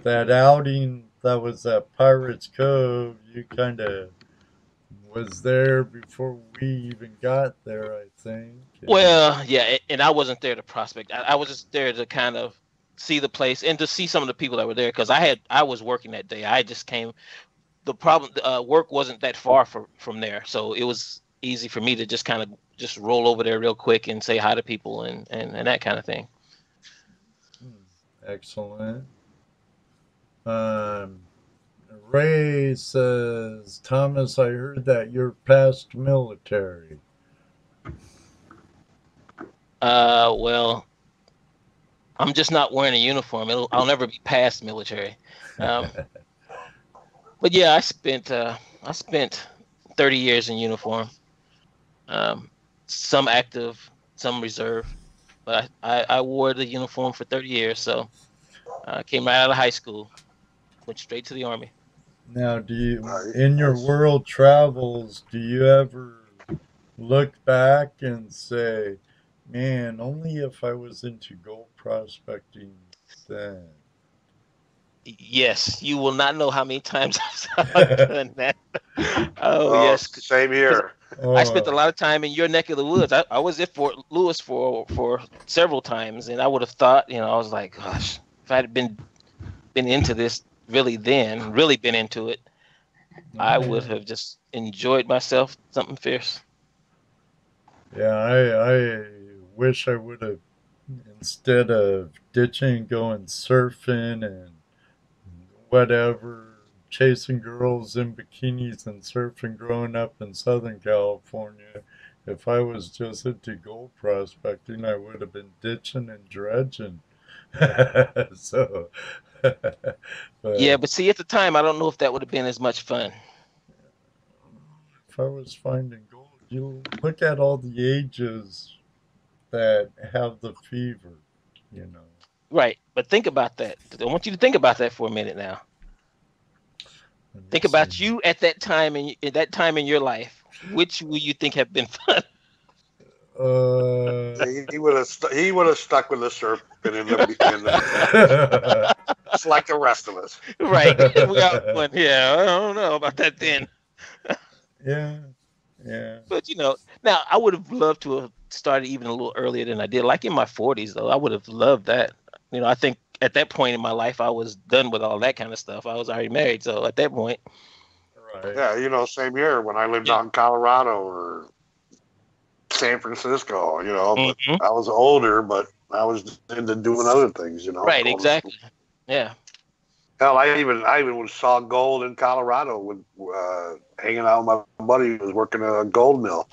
That outing that was at Pirates Cove, you kind of was there before we even got there, I think. Well, yeah, and I wasn't there to prospect. I was just there to kind of see the place and to see some of the people that were there, because I was working that day. I just came. The problem, work wasn't that far from there, so it was easy for me to just kind of just roll over there real quick and say hi to people and that kind of thing. Excellent. Ray says, "Thomas, I heard that you're past military." Well, I'm just not wearing a uniform. I'll never be past military. But yeah, I spent 30 years in uniform. Some active, some reserve. But I wore the uniform for 30 years, so I came right out of high school, went straight to the Army. Now, in your world travels, do you ever look back and say, "Man, only if I was into gold prospecting then"? Yes, you will not know how many times I've done that. Oh, yes. Same here. I spent a lot of time in your neck of the woods. I was at Fort Lewis for several times, and I would have thought, I was like, gosh, if I had been into this really been into it, I would have just enjoyed myself something fierce. Yeah, I wish I would have, instead of ditching, going surfing and whatever, chasing girls in bikinis and surfing growing up in Southern California. If I was just into gold prospecting, I would have been ditching and dredging. So, Yeah, but but see, at the time, I don't know if that would have been as much fun. if I was finding gold, you look at all the ages that have the fever, you know. Right, but think about that. I want you to think about that for a minute now. Let me Think about see. you at that time in your life. Which will you think have been fun? He would have stuck with the surfing in the just like the rest of us. Right. We got one. Yeah, I don't know about that then. Yeah, yeah. But now I would have loved to have started even a little earlier than I did. Like in my 40s, though, I would have loved that. I think at that point in my life, I was done with all that kind of stuff. I was already married, so at that point, Right. Yeah, same year when I lived out in Colorado or San Francisco, but I was older, but I was into doing other things, Right, exactly. Yeah. Hell, I even saw gold in Colorado with hanging out with my buddy who was working at a gold mill.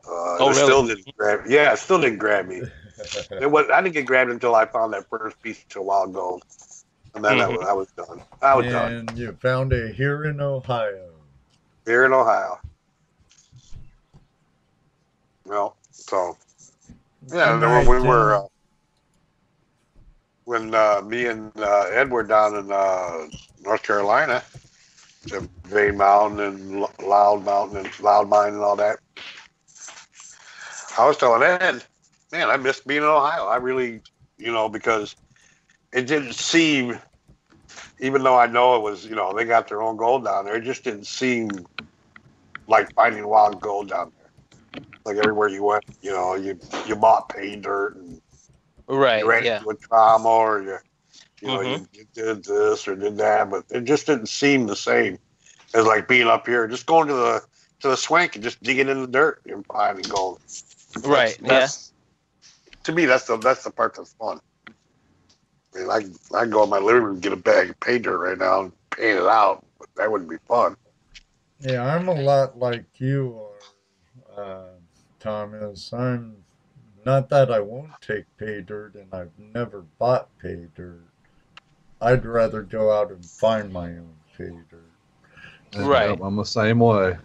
Really? Still didn't grab. Yeah, it still didn't grab me. I didn't get grabbed until I found that first piece of wild gold, and then I was done. I was done. And you found it here in Ohio. Here in Ohio. Well, so yeah, when we were when me and Ed were down in North Carolina, to Vane Mountain and Loud Mountain and Loud Mine and all that. I was telling Ed, man, I miss being in Ohio. I really, because it didn't seem, even though I know it was, they got their own gold down there, it just didn't seem like finding wild gold down there. Like everywhere you went, you bought pay dirt and right, you ran into a trauma or you did this or did that, but it just didn't seem the same as like being up here, just going to the swank and just digging in the dirt and finding gold. Right. To me, that's the part that's fun. I mean, I can go in my living room and get a bag of pay dirt right now and paint it out, but that wouldn't be fun. Yeah, I'm a lot like you are, Thomas. I'm not that I won't take pay dirt, and I've never bought pay dirt. I'd rather go out and find my own pay dirt. Right. Yep, I'm the same way.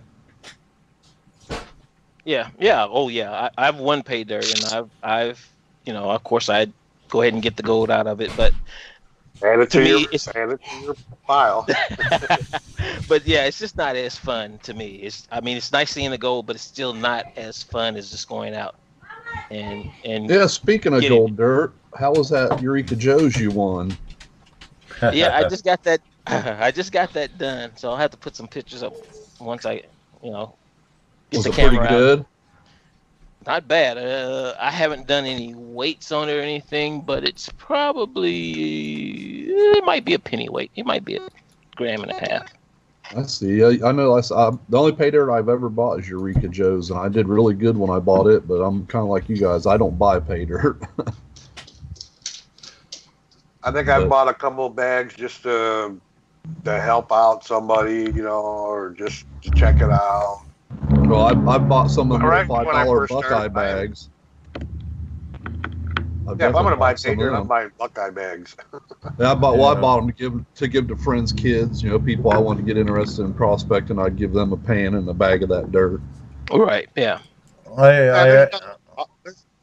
Yeah. Oh, yeah. I've won pay dirt, and I've of course, I'd go ahead and get the gold out of it, but add it to me, your pile. But yeah, it's just not as fun to me. It's nice seeing the gold, but it's still not as fun as just going out and yeah. Speaking of gold dirt, how was that Eureka Joe's you won? Yeah, I just got that. I just got that done, so I'll have to put some pictures up once I, get was the it camera pretty out. good? Not bad. I haven't done any weights on it or anything, but it's probably it might be a penny weight. It might be a gram and a half. I see. I know. The only pay dirt I've ever bought is Eureka Joe's, and I did really good when I bought it. But I'm kind of like you guys. I don't buy pay dirt. I think I bought a couple of bags just to help out somebody, or just to check it out. Well, I bought some of the $5 Buckeye started, bags. Yeah, if I'm going to buy pay dirt, I'm buying Buckeye bags. Yeah, I bought them to give to friends' kids. People I want to get interested in prospecting. I'd give them a pan and a bag of that dirt. Right. Yeah.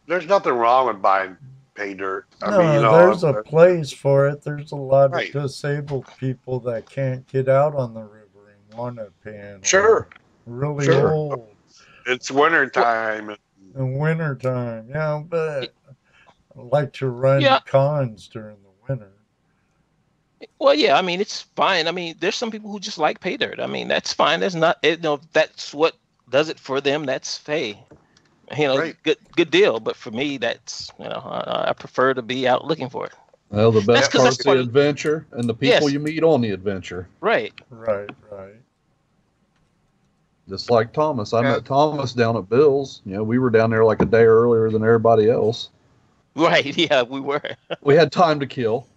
There's nothing wrong with buying pay dirt. There's a place for it. There's a lot of disabled people that can't get out on the river and want a pan. Sure. Really old. It's winter time. In winter time, yeah, but I like to run cons during the winter. Well, yeah, it's fine. There's some people who just like pay dirt. That's fine. There's not, if that's what does it for them. That's right. good deal. But for me, that's I prefer to be out looking for it. Well, the That's best because that's part's part the of, adventure and the people yes, you meet on the adventure. right. Right, right. Just like Thomas. I Yeah. met Thomas down at Bill's. You know, we were down there like a day earlier than everybody else. Right, yeah, we were. We had time to kill.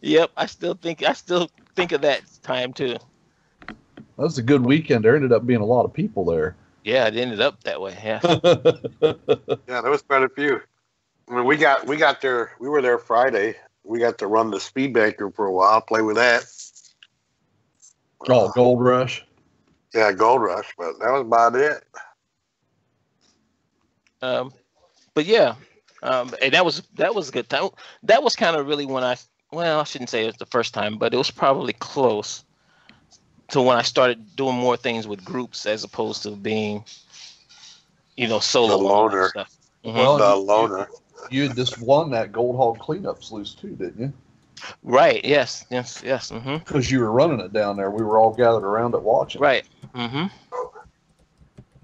Yep, I still think of that time too. That was a good weekend. There ended up being a lot of people there. Yeah, it ended up that way. Yeah. Yeah, there was quite a few. I mean, we got there. We were there Friday. We got to run the speed banker for a while, play with that. Oh, Gold Rush. Yeah, Gold Rush, but that was about it. But yeah, and that was a good time. That was kind of really when I shouldn't say it was the first time, but it was probably close to when I started doing more things with groups as opposed to being, solo The loner. stuff. Mhm. Well, The loner. You just won that Gold Hog cleanup sluice too, didn't you? Right. Yes. Mm-hmm. Because you were running it down there. We were all gathered around it watching. Right. Mm-hmm.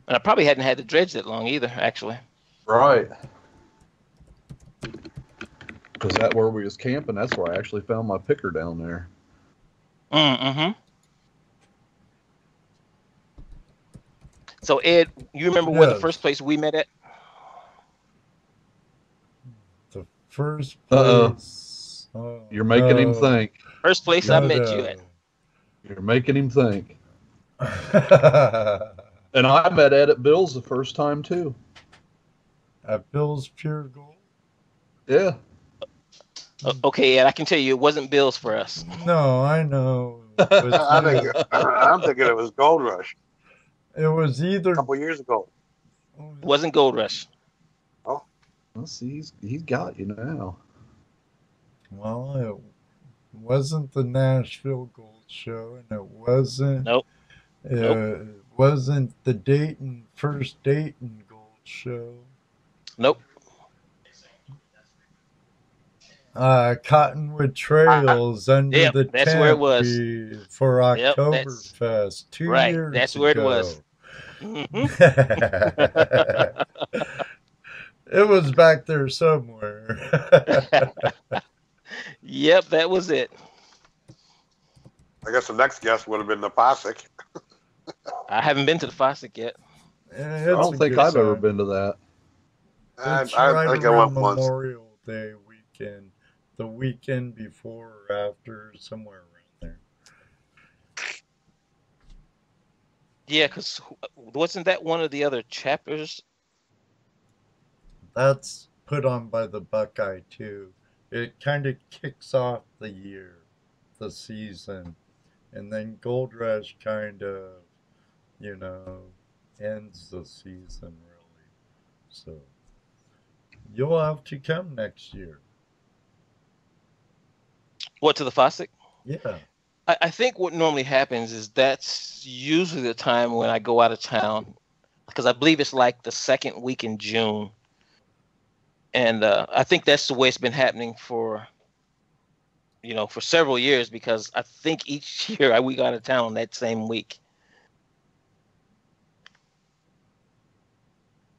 And I probably hadn't had to dredge that long either, actually. Right. Because that where we was camping, that's where I actually found my picker down there. Mm-hmm. So Ed, you remember where the Yes. first place we met at? The first Uh-oh. place. Oh, You're making him no. think. First place I met you at. You're making him think. at And I met Ed at Bill's the first time too. Bill's Pure Gold? Yeah. Okay, Ed, I can tell you it wasn't Bill's for us. No, I know. But I'm thinking it was Gold Rush it was either. a couple years ago. It wasn't Gold Rush. Let's see, he's got you now. Well, it wasn't the Nashville Gold Show, and it wasn't. Nope. It wasn't the first Dayton Gold Show. Nope. Cottonwood Trails under Yep, the that's where it was. canopy for Yep, Oktoberfest 2 right, years that's ago. where it was. Mhm. It was back there somewhere. Yep, that was it. I guess the next guest would have been the Posick. I haven't been to the Fowlkes yet. I don't think I've ever been to that. I It's right think I around went once. Memorial Day weekend, the weekend before or after, somewhere around there. Yeah, because wasn't that one of the other chapters? That's put on by the Buckeye too. It kind of kicks off the year, the season, and then Gold Rush kind of, ends the season really. So you'll have to come next year. What, to the Fowlkes? Yeah. I think what normally happens is that's usually the time when I go out of town, because I believe it's like the second week in June. And I think that's the way it's been happening for several years, because I think each year we go out of town that same week.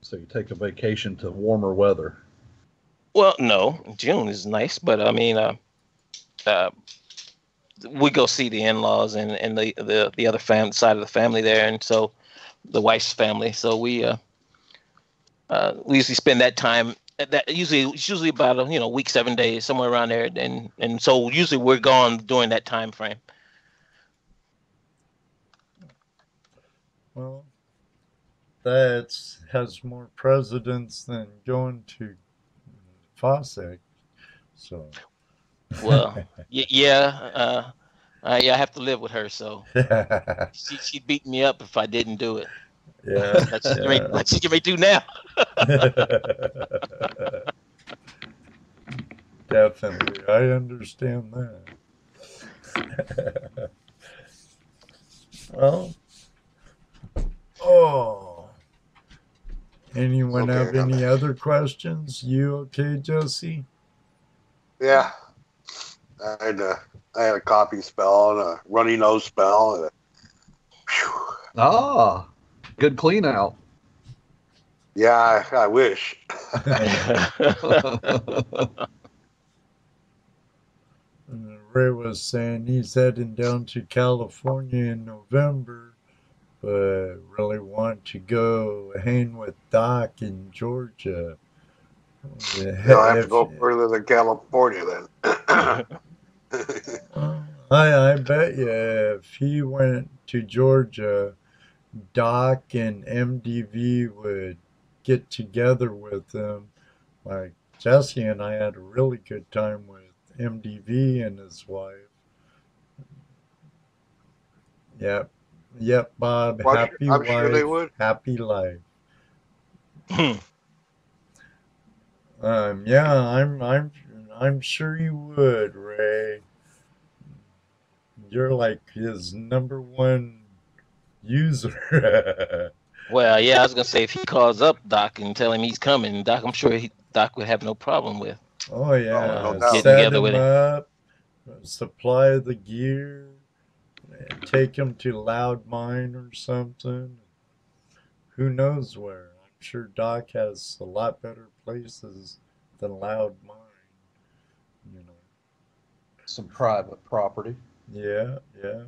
So you take a vacation to warmer weather. Well, no, June is nice, but I mean, we go see the in-laws and the other side of the family there, and so the wife's family. So we usually spend that time. It's usually about a week, 7 days, somewhere around there, and so usually we're gone during that time frame. Well, that has more precedence than going to Fowlkes. So. Well, yeah, I have to live with her, so she beat me up if I didn't do it. Yeah, like she may do now. Definitely, I understand that. Well, anyone have any other questions? You okay, Jesse? Yeah, I had a coughing spell and a runny nose spell. And Good clean out. yeah, I wish. Ray was saying he's heading down to California in November, but really want to go hang with Doc in Georgia. You'll have to If, go further than California then. I bet you if he went to Georgia, Doc and MDV would get together with him. Like Jesse and I had a really good time with MDV and his wife. Yep. Yep, Bob. Well, Happy I'm sure they wife, would. happy life. Yeah, I'm sure you would, Ray. You're like his #1 user. Well, yeah, I was gonna say if he calls up Doc and tell him he's coming, Doc, I'm sure Doc would have no problem with Oh yeah, no doubt. getting set together him with him. up, supply the gear, and take him to Loud Mine or something. Who knows where? I'm sure Doc has a lot better places than Loud Mine. You know. Some private property. Yeah, yeah.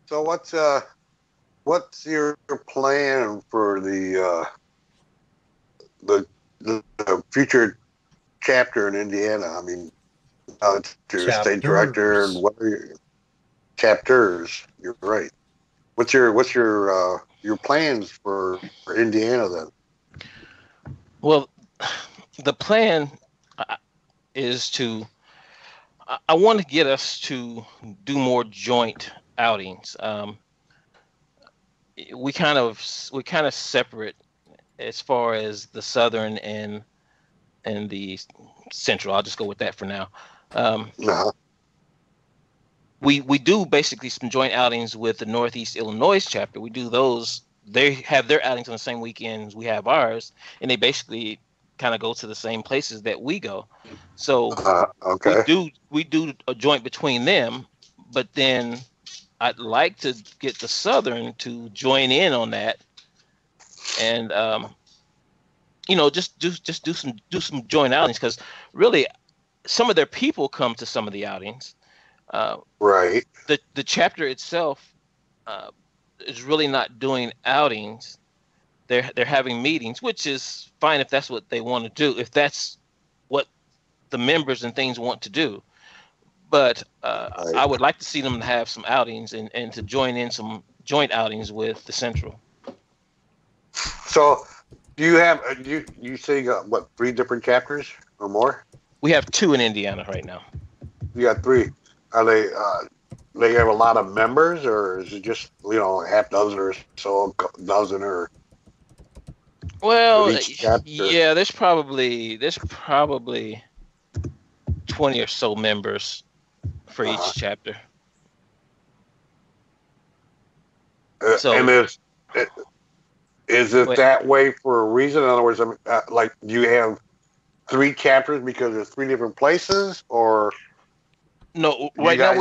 So what's your plan for the future chapter in Indiana? I mean, to state director and what are your chapters? You're right. What's your plans for Indiana then? Well, the plan is to. I want to get us to do more joint outings. We kind of separate as far as the southern and the central. I'll just go with that for now. We do basically some joint outings with the Northeast Illinois chapter. We do those. They have their outings on the same weekends we have ours, and they basically kind of go to the same places that we go. So okay. we do a joint between them, but then I'd like to get the Southern to join in on that, and just do some joint outings, because really some of their people come to some of the outings. Right. The chapter itself is really not doing outings. They're having meetings, which is fine if that's what they want to do, if that's what the members and things want to do. But Right. I would like to see them have some outings and to join in some joint outings with the Central. So do you have you say you got what, 3 different chapters or more? We have 2 in Indiana right now. You got 3. Are they have a lot of members, or is it just half dozen or so, a dozen or? Well, each chapter? yeah, there's probably 20 or so members for each chapter. So, and is it that way for a reason? In other words, like, do you have 3 chapters because there's 3 different places, or no? Right now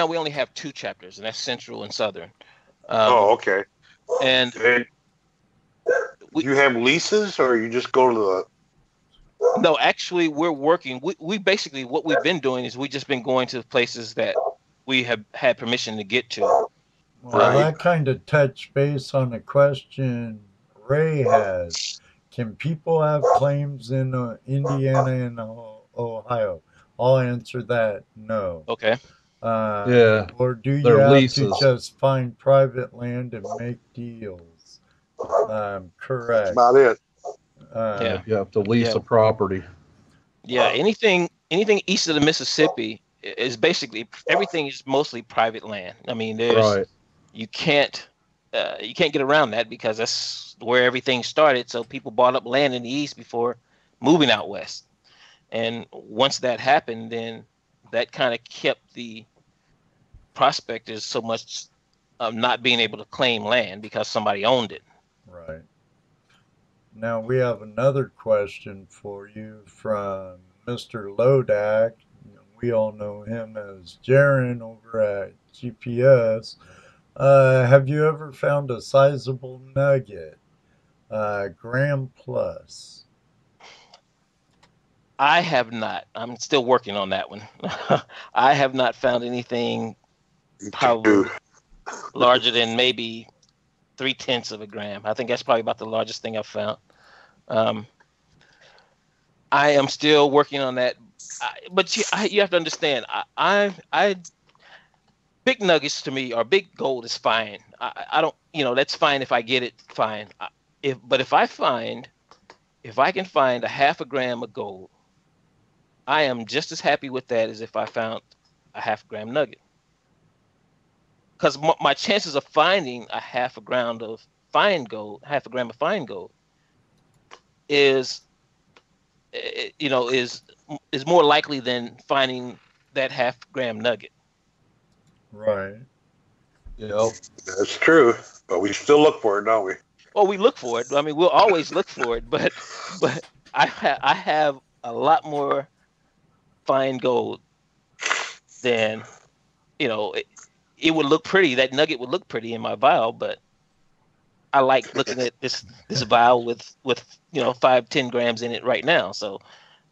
we only have 2 chapters, and that's Central and Southern. Okay. And you have leases, or you just go to the? No, actually, we're working. We basically, what we've been doing is we just been going to places that we have had permission to get to. Well, that kind of touch base on a question Ray has. Can people have claims in Indiana and Ohio? I'll answer that no. Okay. Yeah. Or do you They're have leases. to just find private land and make deals? Correct. That's about it. Yeah. You have to lease a property. Yeah. Anything east of the Mississippi is basically, everything is mostly private land. I mean, you can't get around that, because that's where everything started. So people bought up land in the east before moving out west, and once that happened, then that kind of kept the prospectors so much not being able to claim land because somebody owned it. Right. Now we have another question for you from Mr. Lodak. We all know him as Jaron over at GPS. Have you ever found a sizable nugget? gram plus. I have not. I'm still working on that one. I have not found anything probably larger than maybe 0.3 of a gram. I think that's probably about the largest thing I've found. I am still working on that, but you have to understand. I big nuggets to me or big gold is fine. I don't, that's fine if I get it. Fine. But if I can find a 0.5 gram of gold, I am just as happy with that as if I found a 0.5 gram nugget. Because my chances of finding a 0.5 gram of fine gold, 0.5 gram of fine gold, is more likely than finding that 0.5 gram nugget. Right. Yep. That's true, but we still look for it, don't we? Well, we look for it. I mean, we'll always look for it, but I have a lot more fine gold than, it would look pretty. That nugget would look pretty in my vial, but I like looking at this vial with 5-10 grams in it right now. So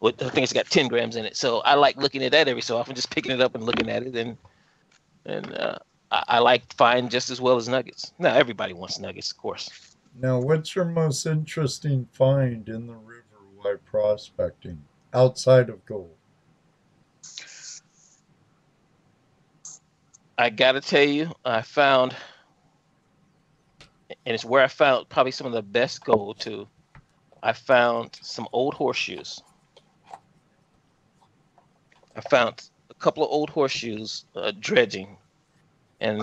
I think it's got 10 grams in it. So I like looking at that every so often, just picking it up and looking at it, and I like fine just as well as nuggets. Now everybody wants nuggets, of course. Now, what's your most interesting find in the river while prospecting outside of gold? I gotta tell you, I found, and it's where I found probably some of the best gold too. I found some old horseshoes. I found a couple of old horseshoes dredging, and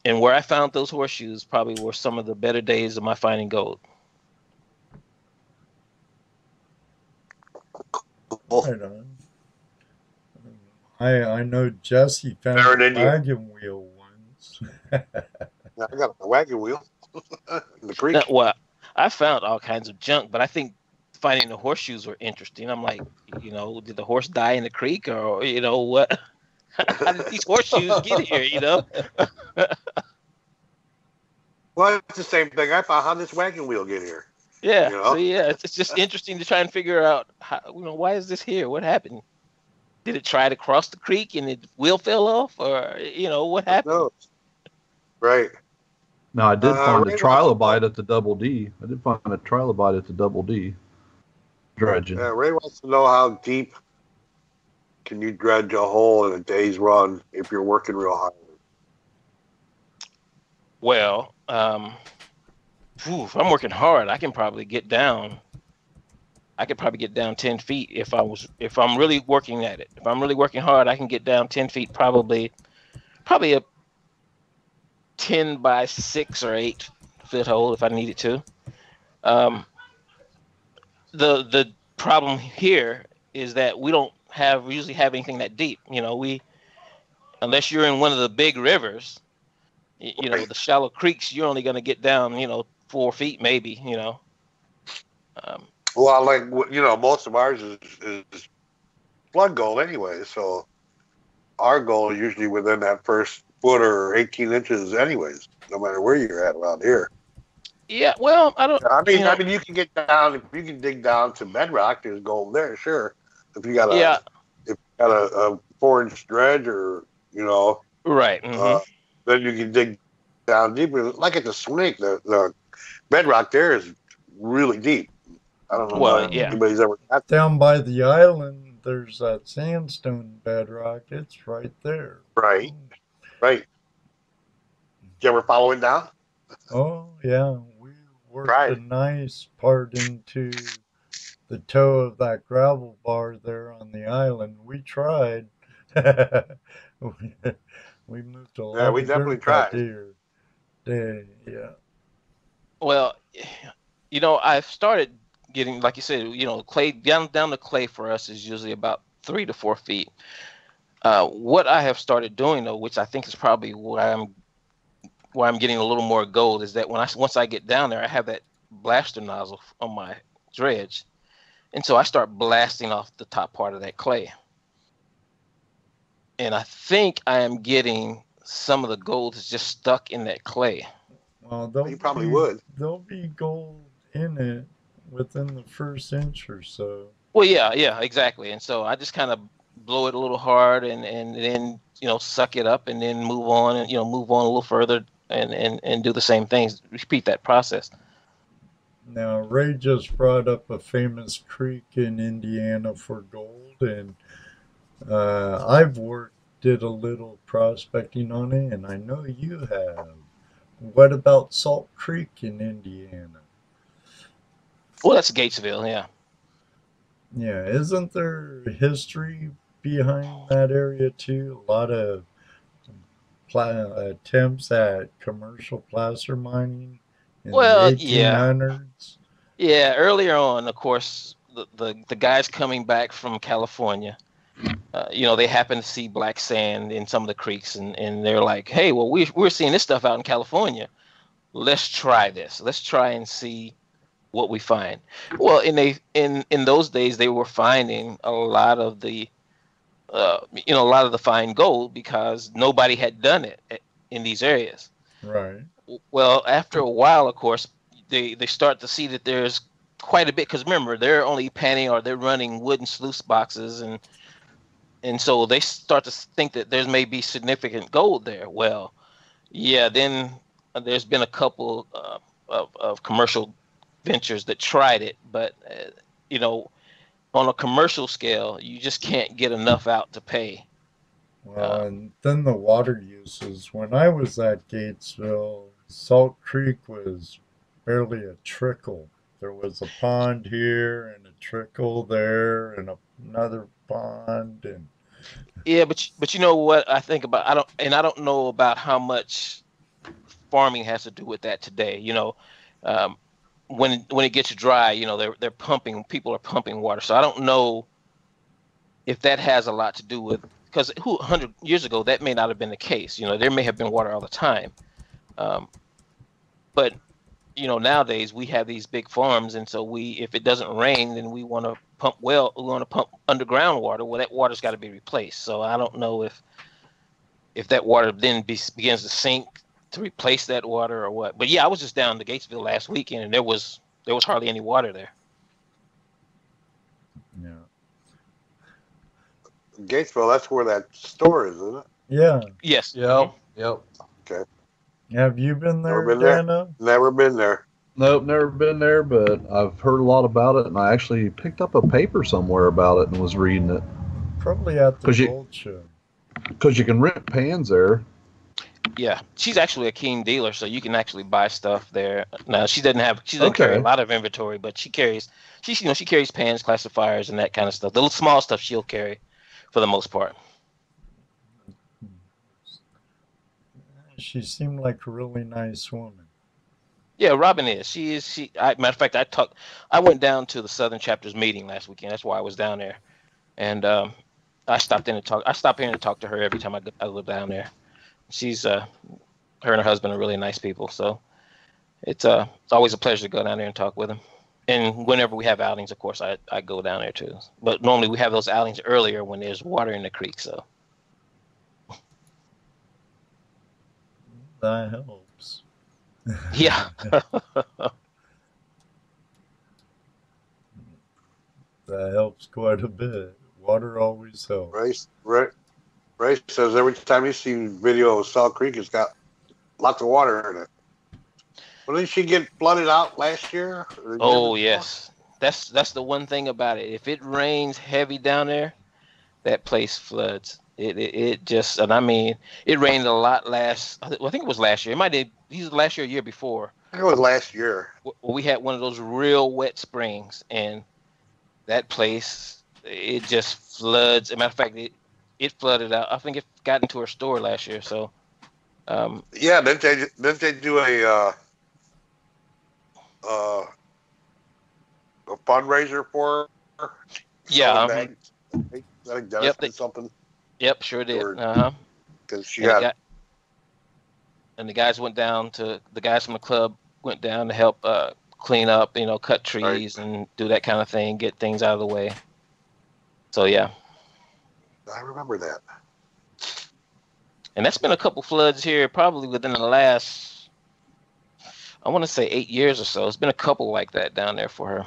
where I found those horseshoes probably were some of the better days of my finding gold. Right on. I know Jesse found a wagon wheel once. I got a wagon wheel in the creek. Well, I found all kinds of junk, but I think finding the horseshoes were interesting. I'm like, did the horse die in the creek, or what? How did these horseshoes get here? Well, it's the same thing. I found how did this wagon wheel get here. Yeah. So yeah, it's just interesting to try and figure out how, why is this here? What happened? Did it try to cross the creek and the wheel fell off, or what happened? No. Right. Now I did find a trilobite at the Double D. I did find a trilobite at the Double D. Dredging. Ray wants to know how deep can you dredge a hole in a day's run if you're working real hard. Well, if I'm working hard, I can probably get down. I could probably get down 10 feet if I'm really working at it. If I'm really working hard, I can get down 10 feet, probably a 10 by 6 or 8 foot hole if I needed to. The problem here is that we don't usually have anything that deep. Unless you're in one of the big rivers, the shallow creeks, you're only going to get down, 4 feet maybe, Well, most of ours is flood gold anyway, so our goal is usually within that first foot or 18 inches anyways, no matter where you're at around here. Yeah, well, I don't. I mean, you can get down, if you can dig down to bedrock, there's gold there, sure. If you got a 4-inch dredge or, right. Mm-hmm. Then you can dig down deeper. Like at the Swink, the bedrock there is really deep. I don't know if anybody's ever got down by the island. There's that sandstone bedrock. It's right there. Right. Did you ever follow it down? Oh yeah, we worked a nice part into the toe of that gravel bar there on the island. We tried. We moved a lot. Yeah, we definitely tried. Yeah. Well, I've started getting, like you said, clay down the clay for us is usually about 3 to 4 feet. What I have started doing though, which I think is probably why I'm getting a little more gold, is that once I get down there, I have that blaster nozzle on my dredge, and so I start blasting off the top part of that clay. And I think I am getting some of the gold that's just stuck in that clay. Well, you probably would. There'll be gold in it within the first inch or so. Well, yeah, exactly. And so I just kind of blow it a little hard and then, suck it up and then move on and, move on a little further and do the same things. Repeat that process. Now, Ray just brought up a famous creek in Indiana for gold, and I've did a little prospecting on it, and I know you have. What about Salt Creek in Indiana? Well, that's Gatesville, yeah. Yeah, isn't there history behind that area too? A lot of attempts at commercial placer mining in the Well, yeah. 1800s. Yeah, earlier on, of course, the guys coming back from California, they happen to see black sand in some of the creeks, and they're like, hey, well, we're seeing this stuff out in California. Let's try this. Let's try and see what we find. Well, in those days, they were finding a lot of the fine gold because nobody had done it in these areas. Right. Well, after a while, of course, they start to see that there's quite a bit, because remember, they're only panning or they're running wooden sluice boxes, and so they start to think that there may be significant gold there. Well, yeah, then there's been a couple of commercial ventures that tried it, but on a commercial scale, you just can't get enough out to pay. Well, and then the water uses. When I was at Gatesville, Salt Creek was barely a trickle. There was a pond here and a trickle there and another pond and yeah, but you know what I think about, I don't know about how much farming has to do with that today. When it gets dry, they're pumping. People are pumping water, so I don't know if that has a lot to do with, because 100 years ago that may not have been the case. There may have been water all the time, but nowadays we have these big farms, and so if it doesn't rain, then we want to pump underground water. Well, that water's got to be replaced. So I don't know if that water then begins to sink to replace that water or what. But yeah, I was just down to Gatesville last weekend, and there was hardly any water there. yeah. Gatesville, that's where that store is, isn't it? Yeah. Yes. Yep. Yep. Okay. Have you been there, Never been there. Dana? Never been there. Nope, never been there, but I've heard a lot about it, and I actually picked up a paper somewhere about it and was reading it. Probably at the gold show. Because you can rent pans there. Yeah, she's actually a keen dealer, so you can actually buy stuff there. Now she doesn't carry a lot of inventory, but she carries pans, classifiers, and that kind of stuff. The little small stuff she'll carry for the most part. She seemed like a really nice woman. Yeah, Robin is. She is. Matter of fact, I went down to the Southern Chapter's meeting last weekend. That's why I was down there, and I stopped in to talk to her every time I go down there. She's her and her husband are really nice people, so it's always a pleasure to go down there and talk with them. And whenever we have outings, of course, I go down there too. But normally we have those outings earlier when there's water in the creek. So That helps. yeah. That helps quite a bit. Water always helps. Ray says every time you see video of Salt Creek, it's got lots of water in it. Well, didn't she get flooded out last year? Oh yes, that's the one thing about it. If it rains heavy down there, that place floods. It just, and I mean, it rained a lot I think it was last year. It might have either last year or year before. I think it was last year. We had one of those real wet springs, and that place, it just floods. As a matter of fact, it flooded out. I think it got into her store last year. So, yeah, didn't they do a fundraiser for her? Yeah. Something. Yep, sure did. Because she got. And the guys from the club went down to help clean up, cut trees and do that kind of thing, get things out of the way. So yeah. I remember that. And that's been a couple floods here, probably within the last, I want to say 8 years or so. It's been a couple like that down there for her.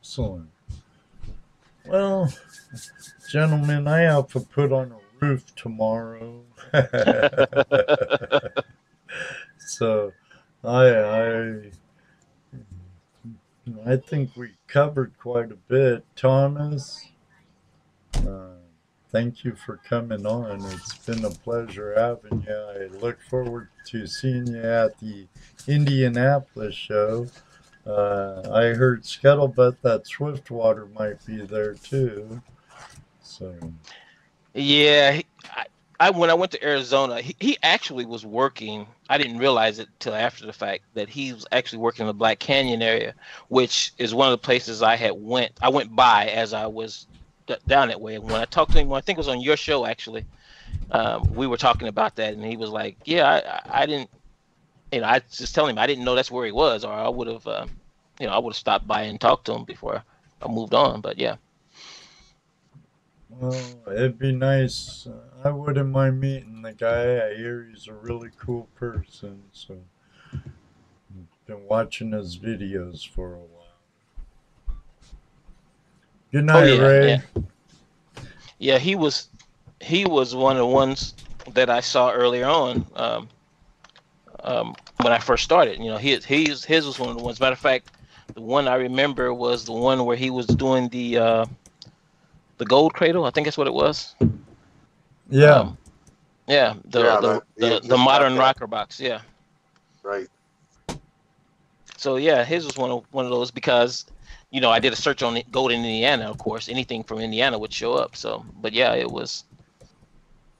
Excellent. Well, gentlemen, I have to put on a roof tomorrow. So I think we covered quite a bit. Thomas, thank you for coming on. It's been a pleasure having you. I look forward to seeing you at the Indianapolis show. I heard Scuttlebutt that Swiftwater might be there too. So Yeah, I when I went to Arizona, he actually was working. I didn't realize it till after the fact that he was actually working in the Black Canyon area, which is one of the places I went by as I was down that way. And when I talked to him, I think it was on your show actually, we were talking about that, and he was like, "Yeah, I didn't." I just telling him I didn't know that's where he was, or I would have, I would have stopped by and talked to him before I moved on. But yeah. well, it'd be nice. I wouldn't mind meeting the guy. I hear he's a really cool person. So, been watching his videos for a while. Good night, Ray. Yeah, he was one of the ones that I saw earlier on. When I first started, his was one of the ones. Matter of fact, the one I remember was the one where he was doing the gold cradle. I think that's what it was. Yeah. The modern rocker box. Yeah. Right. So yeah, his was one of those because, I did a search on gold in Indiana. Of course, anything from Indiana would show up. So, but yeah, it was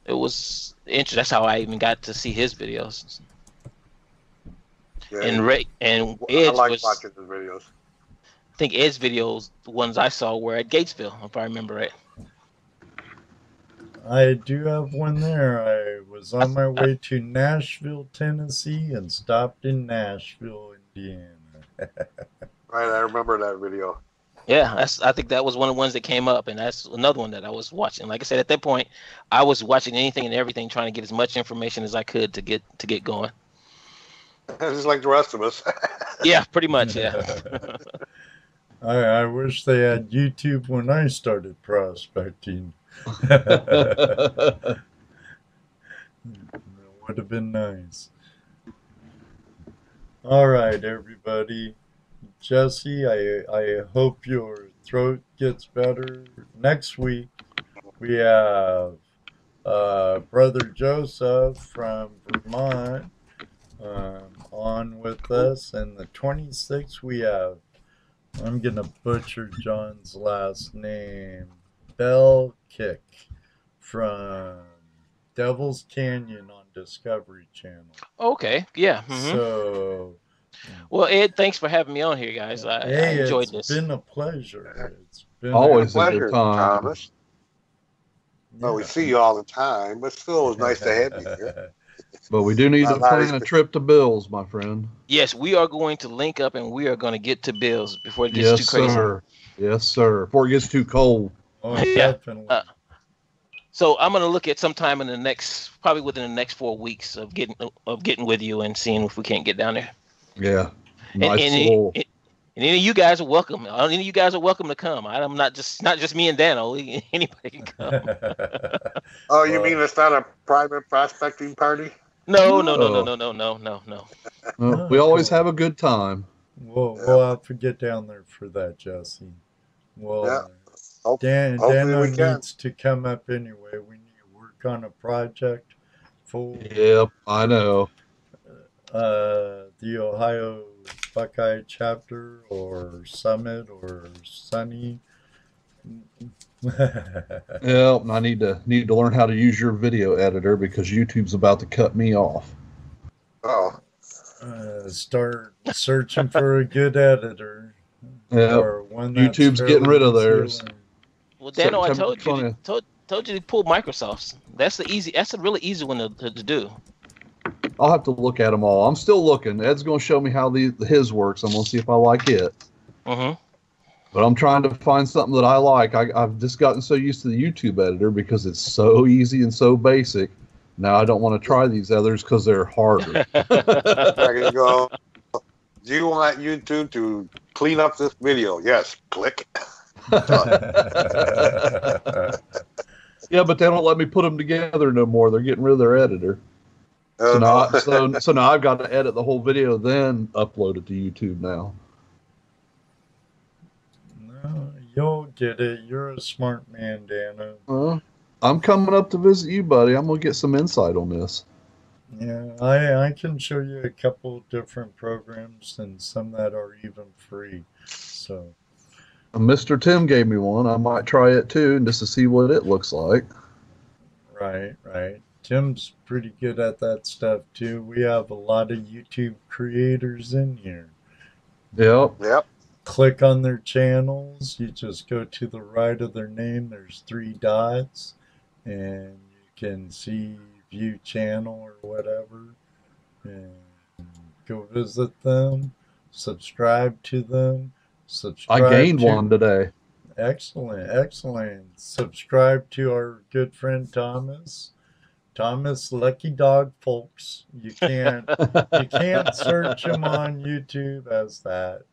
interesting. That's how I even got to see his videos. Yeah, and Ed's I like watching his videos. I think Ed's videos, the ones I saw, were at Gatesville, if I remember right. I do have one there. I was on my way to Nashville, Tennessee, and stopped in Nashville, Indiana. Right, I remember that video. Yeah, I think that was one of the ones that came up, and that's another one that I was watching. Like I said, at that point, I was watching anything and everything, trying to get as much information as I could to get going. Just like the rest of us. Yeah, pretty much. Yeah. I wish they had YouTube when I started prospecting. It would have been nice. All right, everybody. Jesse, I hope your throat gets better. Next week, we have Brother Joesph from Vermont on with us. And the 26th, we have, I'm going to butcher John's last name, Belcik from Devil's Canyon on Discovery Channel. Okay, yeah. Mm-hmm. So... Well, Ed, thanks for having me on here, guys. I enjoyed this. It's been a pleasure. It's been always a pleasure, good time. Thomas. Well, we see you all the time, but still, it was nice to have you here. But we do need to plan a trip to Bill's, my friend. Yes, we are going to link up, and we are going to get to Bill's before it gets too crazy. Sir. Yes, sir. Before it gets too cold. Oh, yeah. Definitely. So I'm going to look at sometime probably within the next 4 weeks of getting with you and seeing if we can't get down there. Yeah. Nice and any of you guys are welcome. Any of you guys are welcome to come. I'm not just me and Dano. Anybody can come. Oh, you mean it's not a private prospecting party? No. We always have a good time. We'll have to get down there for that, Jesse. Well, Dano needs to come up anyway. We need to work on a project. Yep, I know. The Ohio Buckeye chapter or Summit or Sunny. Yeah, I need to learn how to use your video editor because YouTube's about to cut me off. Oh. Start searching for a good editor. Yeah. YouTube's getting rid of theirs. Well, Dano, I told you to pull Microsoft's. That's a really easy one to do. I'll have to look at them all. I'm still looking. Ed's going to show me how his works. I'm going to see if I like it. Mm-hmm. But I'm trying to find something that I like. I've just gotten so used to the YouTube editor because it's so easy and so basic. Now I don't want to try these others because they're harder. There you go. Do you want YouTube to clean up this video? Yes. Click. Yeah, but they don't let me put them together no more. They're getting rid of their editor. So now I've got to edit the whole video, then upload it to YouTube now. No, you'll get it. You're a smart man, Dano. I'm coming up to visit you, buddy. I'm going to get some insight on this. Yeah, I can show you a couple different programs and some that are even free. So Mr. Tim gave me one. I might try it too, just to see what it looks like. Right. Tim's pretty good at that stuff too. We have a lot of YouTube creators in here. Yep. Click on their channels. You just go to the right of their name. There's 3 dots, and you can see view channel or whatever, and go visit them. Subscribe to them. I gained one today. Excellent. Subscribe to our good friend Thomas. Thomas Lucky Dog Folks. You can't search him on YouTube as that.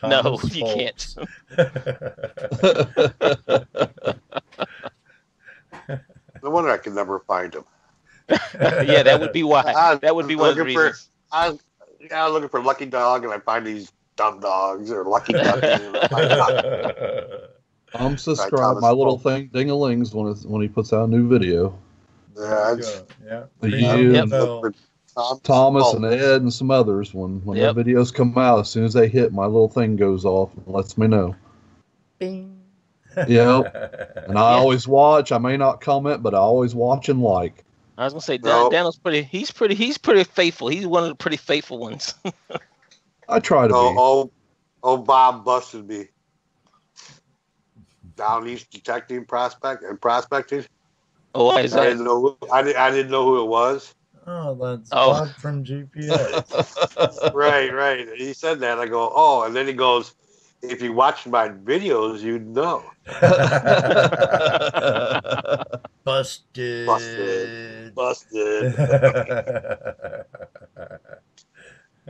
No, you can't. No wonder I can never find him. Yeah, that would be why. That would be one of the reasons. I was looking for Lucky Dog, and I find these dumb dogs or Lucky Ducky. I'm subscribed. My little thing ding-a-lings when he puts out a new video. Yeah. Thomas and Ed and some others. When their videos come out, as soon as they hit, my little thing goes off and lets me know. Bing. Yep. And I always watch. I may not comment, but I always watch and like. I was gonna say Daniel's pretty. He's pretty faithful. He's one of the pretty faithful ones. I try to be. Bob busted me. Down East detecting prospecting. Oh, why is that? I didn't know who it was. Oh, that's Bob from GPAA. Right. He said that. I go, oh, and then he goes, if you watch my videos, you'd know. Busted.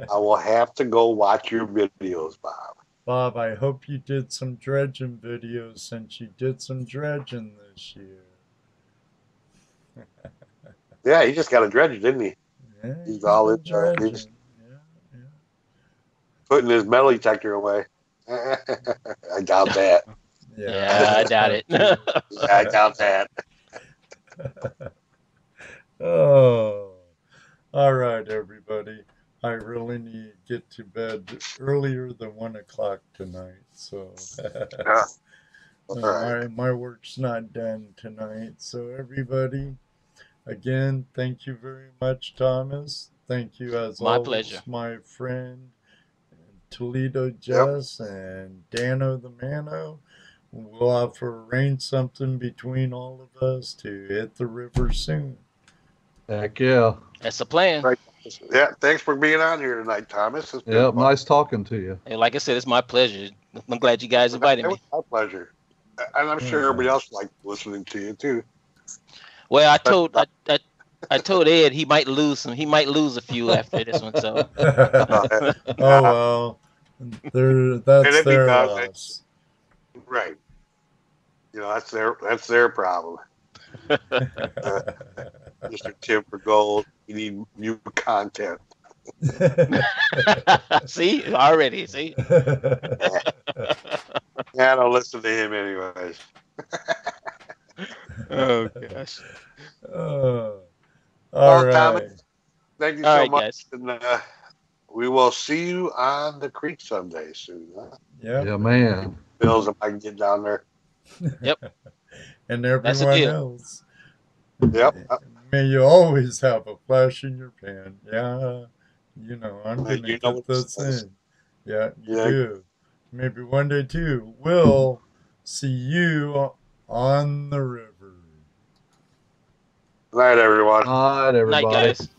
I will have to go watch your videos, Bob. Bob, I hope you did some dredging videos since you did some dredging this year. Yeah, he just got a dredge, didn't he? Yeah, he's all in there. He's putting his metal detector away. I doubt that. Yeah, I doubt it. I doubt that. Oh, all right, everybody. I really need to get to bed earlier than 1 o'clock tonight. So my work's not done tonight. So everybody, again, thank you very much, Thomas. Thank you as my always, pleasure. my friend ToledoJess and Dano the Mano. We'll have to arrange something between all of us to hit the river soon. Heck yeah. That's the plan. Right. Yeah, thanks for being on here tonight, Thomas. Yeah, nice talking to you. Hey, like I said, it's my pleasure. I'm glad you guys invited me. It was my pleasure. And I'm sure everybody else liked listening to you too. Well, I told Ed he might lose a few after this one. So. Oh well, that's their loss. Right. You know, that's their problem. Mr. Tim for Gold, you need new content. See, already. See. Yeah, I don't listen to him anyways. Oh gosh. All right. Thomas, thank you so much. Guys. And, we will see you on the creek someday soon. Huh? Yeah, man. Bills, if I can get down there. Yep. And everyone else. Yep. May you always have a flash in your pan. Yeah. You know, I'm going to get this in. Yeah, you do. Maybe one day too. We'll see you on the river. Good night, everyone. All right, everybody. Night, guys.